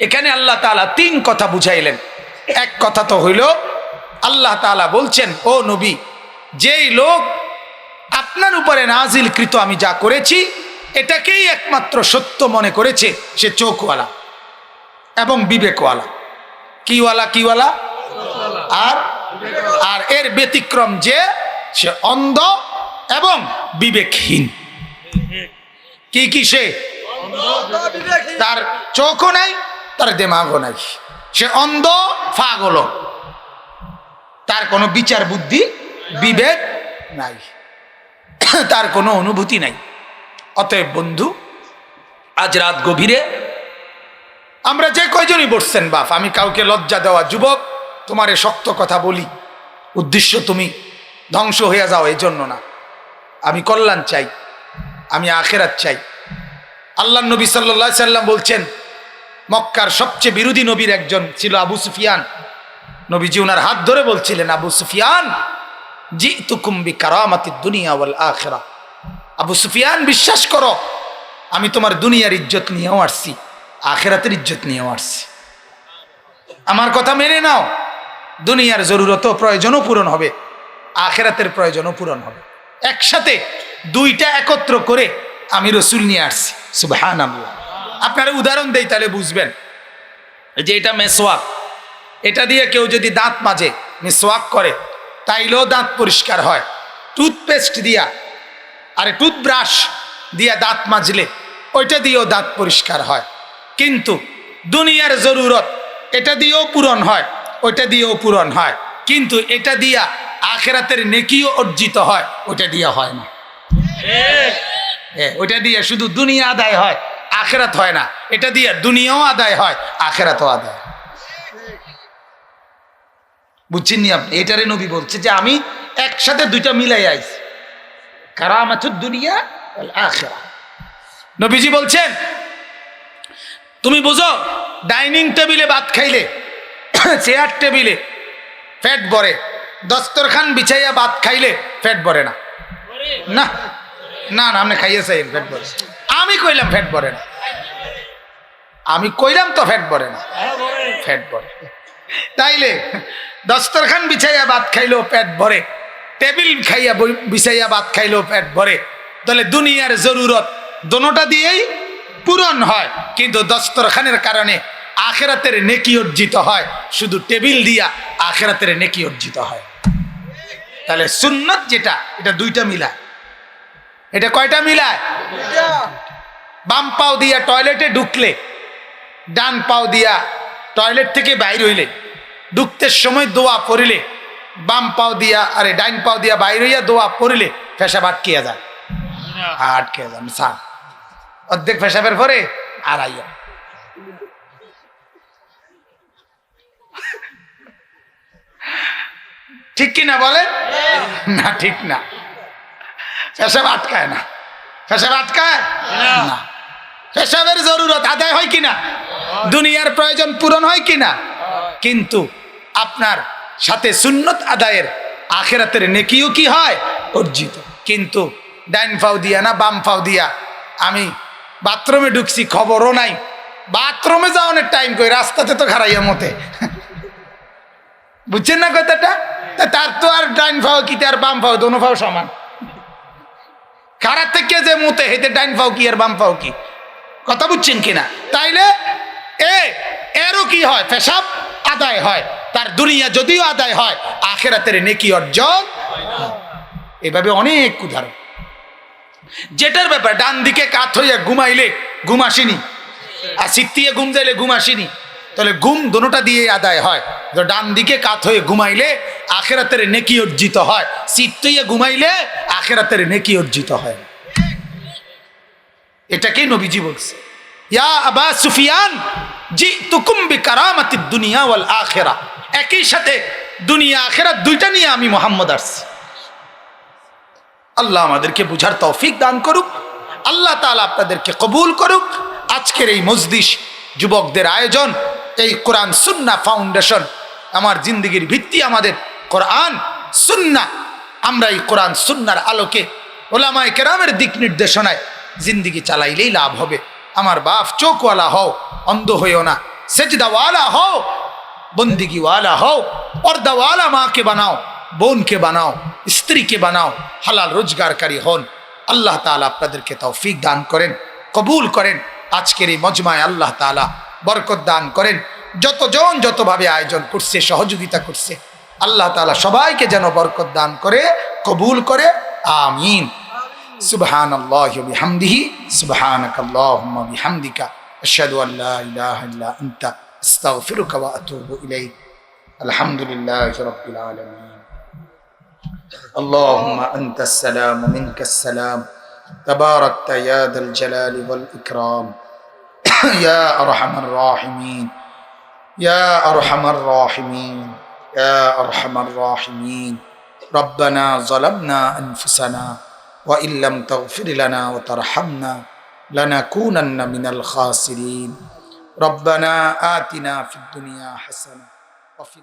এখানে আল্লাহ তাআলা 3 কথা বুঝাইলেন। এক কথা তো হইল, আল্লাহ তাআলা বলছেন, ও নবী, যেই লোক আপনার উপরে নাজিলকৃত আমি যা করেছি এটাকেই একমাত্র সত্য মনে করেছে, সে চোখওয়ালা এবং বিবেকওয়ালা। কিওয়ালা? কিওয়ালা? আর এর ব্যতিক্রম যে সে অন্ধ এবং বিবেকহীন। কি কি? সে তার চোখও নাই, তার দিমাগও নাই, সে অন্ধ, পাগল, তার কোনো বিচার বুদ্ধি বিবেক নাই, তার কোনো অনুভূতি নাই। অতএব বন্ধু, আজ রাত গভীরে আমরা যে কয়জনই বসছেন, বাপ, আমি কাউকে লজ্জা দেওয়া যুবক তোমারে শক্ত কথা বলি, উদ্দেশ্য তুমি ধ্বংস হয়ে যাও এই জন্য না। আমি কল্যাণ চাই, আমি আখিরাত চাই। আল্লাহর নবী সাল্লাল্লাহু আলাইহি সাল্লাম বলছেন, মক্কার সবচেয়ে বিরোধী নবীর একজন ছিল আবু সুফিয়ান। নবীজি ওনার হাত ধরে বলছিলেন, আবু সুফিয়ান, জিতুকুম বিকারামাতিদ দুনিয়া ওয়াল আখিরাহ। আবু সুফিয়ান, বিশ্বাস করো, আমি তোমার দুনিয়ার ইজ্জত নিয়েও আসছি, আখিরাতের ইজ্জত নিয়েও আসছি। আমার কথা মেনে নাও, দুনিয়ার জরুরত প্রয়োজনও পূরণ হবে, আখিরাতের প্রয়োজনও পূরণ হবে। একসাথে দুইটা একত্র করে আমি রসুল নিয়ে আসছি। সুবহানাল্লাহ। আপনারা উদাহরণ দেই তাহলে বুঝবেন। যে এটা মেসওয়াক, এটা দিয়ে কেউ যদি দাঁত মাজে, মিসওয়াক করে, তাইলেও দাঁত পরিষ্কার হয়। টুথপেস্ট দিয়া আরে টুথব্রাশ দিয়া দাঁত মাজলে ওইটা দিয়েও দাঁত পরিষ্কার হয়। কিন্তু দুনিয়ার জরুরত এটা দিয়েও পূরণ হয়, ওইটা দিয়েও পূরণ হয়, কিন্তু এটা দিয়া আখিরাতের নেকিও অর্জিত হয়, ওইটা দিয়া হয় না। ওইটা দিয়ে শুধু দুনিয়া আদায় হয়, আখিরাত হয় না। এটা দিয়ে দুনিয়াও আদায় হয়, আখিরাতও আদায়। বুঝছেন নি আপনি? এটারে নবী বলছে যে আমি একসাথে দুইটা মিলাই আইছি, কারামাতুদ দুনিয়া ওয়াল আখিরাহ। নবীজি বলছেন তুমি বুঝো ডাইনিং টেবিলে ভাত খাইলে, চেয়ার টেবিলে পেট ভরে, দস্তরখান বিছাইয়া ভাত খাইলে পেট ভরে না। না না না, আপনি খাইয়েছেন পেট ভরে। আমি কইলাম পেট ভরে না, আমি কইলাম তো পেট ভরে না, পেট ভরে। তাইলে দস্তরখান বিছাইয়া ভাত খাইলেও পেট ভরে, টেবিল খাইয়া বিছাইয়া ভাত খাইলেও পেট ভরে। তাহলে দুনিয়ার জরুরত দোনোটা দিয়েই পূরণ হয়, কিন্তু দস্তরখানের কারণে আখিরাতের নেকি অর্জিত হয়, শুধু টেবিল দিয়া আখিরাতের নেকি অর্জিত হয়। তাহলে সুন্নত যেটা, এটা দুইটা মিলায়। এটা কয়টা মিলায়? বাম পাও দিয়া টয়লেটে ঢুকলে, ডান পাও দিয়া টয়লেট থেকে বাইর হইলে, ঢুকতে সময় দোয়া পড়িলে বাম পাও দিয়া আরে ডাইন পাও দিয়া বাইর হইয়া দোয়া পড়িলে পেশাব আটকিয়া যায়, আটকে যান সার অর্ধেক পেশাবের পরে আর আইয়া। ঠিক কিনা বলে? না ঠিক না, পেশাব আটকায় না, পেশাব আটকায় না। পেশাবের জরুরত আদায় হয় কিনা, দুনিয়ার প্রয়োজন পূরণ হয় কিনা, কিন্তু আপনার সাথে সুন্নত আদায়ের আখিরাতের নেকিও কি হয় অর্জিত। কিন্তু ডাইন পাও দিয়া না বাম পাও দিয়া আমি বাথরুমে ঢুকছি, খবরও নাই। বাথরুমে যাওয়ার টাইম কই, রাস্তাতে তো খারাইয়া মতে। বুঝছেন না কথাটা? তার তো আর ডাইন পাও কি আর বাম পাও, দোনো পাও সমান। খারাপ থেকে যে মতে হেতে ডাইন পাও কি আর বাম পাও কি, কথা বুঝছেন কিনা? তাইলে এরও কি হয়, পেশাব আদায় হয়, তার দুনিয়া যদিও আদায় হয়, আখিরাতের নেকি অর্জন। এভাবে অনেক উদাহরণ। যেটার ব্যাপার ডান দিকে কাত হইয়া ঘুমাইলে ঘুম আসেনি, আর সিটিয়ে ঘুম যাইলে ঘুম আসেনি, তাহলে ঘুম দুটোটা দিয়ে আদায় হয়। ডান দিকে কাত হয়ে ঘুমাইলে আখিরাতের নেকি অর্জিত হয়, সিটিয়ে ঘুমাইলে আখিরাতের নেকি অর্জিত হয়। এটাকেই নবীজি বলছে, ইয়া আবা সুফিয়ান জিতুকুম বিকারামাতিদ দুনিয়া ওয়াল আখিরাহ। একই সাথে দুনিয়া আখিরাত দুইটা নিয়ে আমি মুহাম্মদ আসছি। আল্লাহ আমাদেরকে বুঝার তৌফিক দান করুক, আল্লাহ তাআলা আপনাদেরকে কবুল করুক। আজকের এই মজলিস, যুবকদের আয়োজন, এই কোরআন সুন্নাহ ফাউন্ডেশন, আমার জিন্দেগির ভিত্তি আমাদের কোরআন সুন্নাহ। আমরা এই কোরআন সুন্নাহর আলোকে ওলামায়ে কেরামের দিক নির্দেশনায় জিন্দেগি চালাইলেই লাভ হবে। আমার বাপ চোখওয়ালা হও, অন্ধ হইও না, সেজদাওয়ালা হও, বন্দিগিওয়ালা হও, পর্দাওয়ালা মাকে বানাও, বোনকে বানাও, স্ত্রীকে বানাও, হালাল রোজগারকারী হন। আল্লাহ তাআলা আপনাদেরকে তৌফিক দান করেন, কবুল করেন। আজকের এই মজমায় আল্লাহ তাআলা বরকত দান করেন। যতজন যতভাবে আয়োজন করছে, সহযোগিতা করছে, আল্লাহ তাআলা সবাইকে যেন বরকত দান করে, কবুল করে, আমিন। সুবহানাল্লাহি ওয়া বিহামদিহি, সুবহানাকাল্লাহুম্মা বিহামদিকা, আশহাদু আল লা ইলাহা ইল্লা আনতা, আস্তাগফিরুকা ওয়া আতুবু ইলাইক। আলহামদুলিল্লাহি রাব্বিল আলামিন। اللهم أنت السلام ومنك السلام، تباركت يا ذا الجلال والإكرام، يا أرحم الراحمين، يا أرحم الراحمين، يا أرحم الراحمين. ربنا ظلمنا أنفسنا وإن لم تغفر لنا وترحمنا لنكونن من الخاسرين. ربنا آتنا في الدنيا حسنة وفي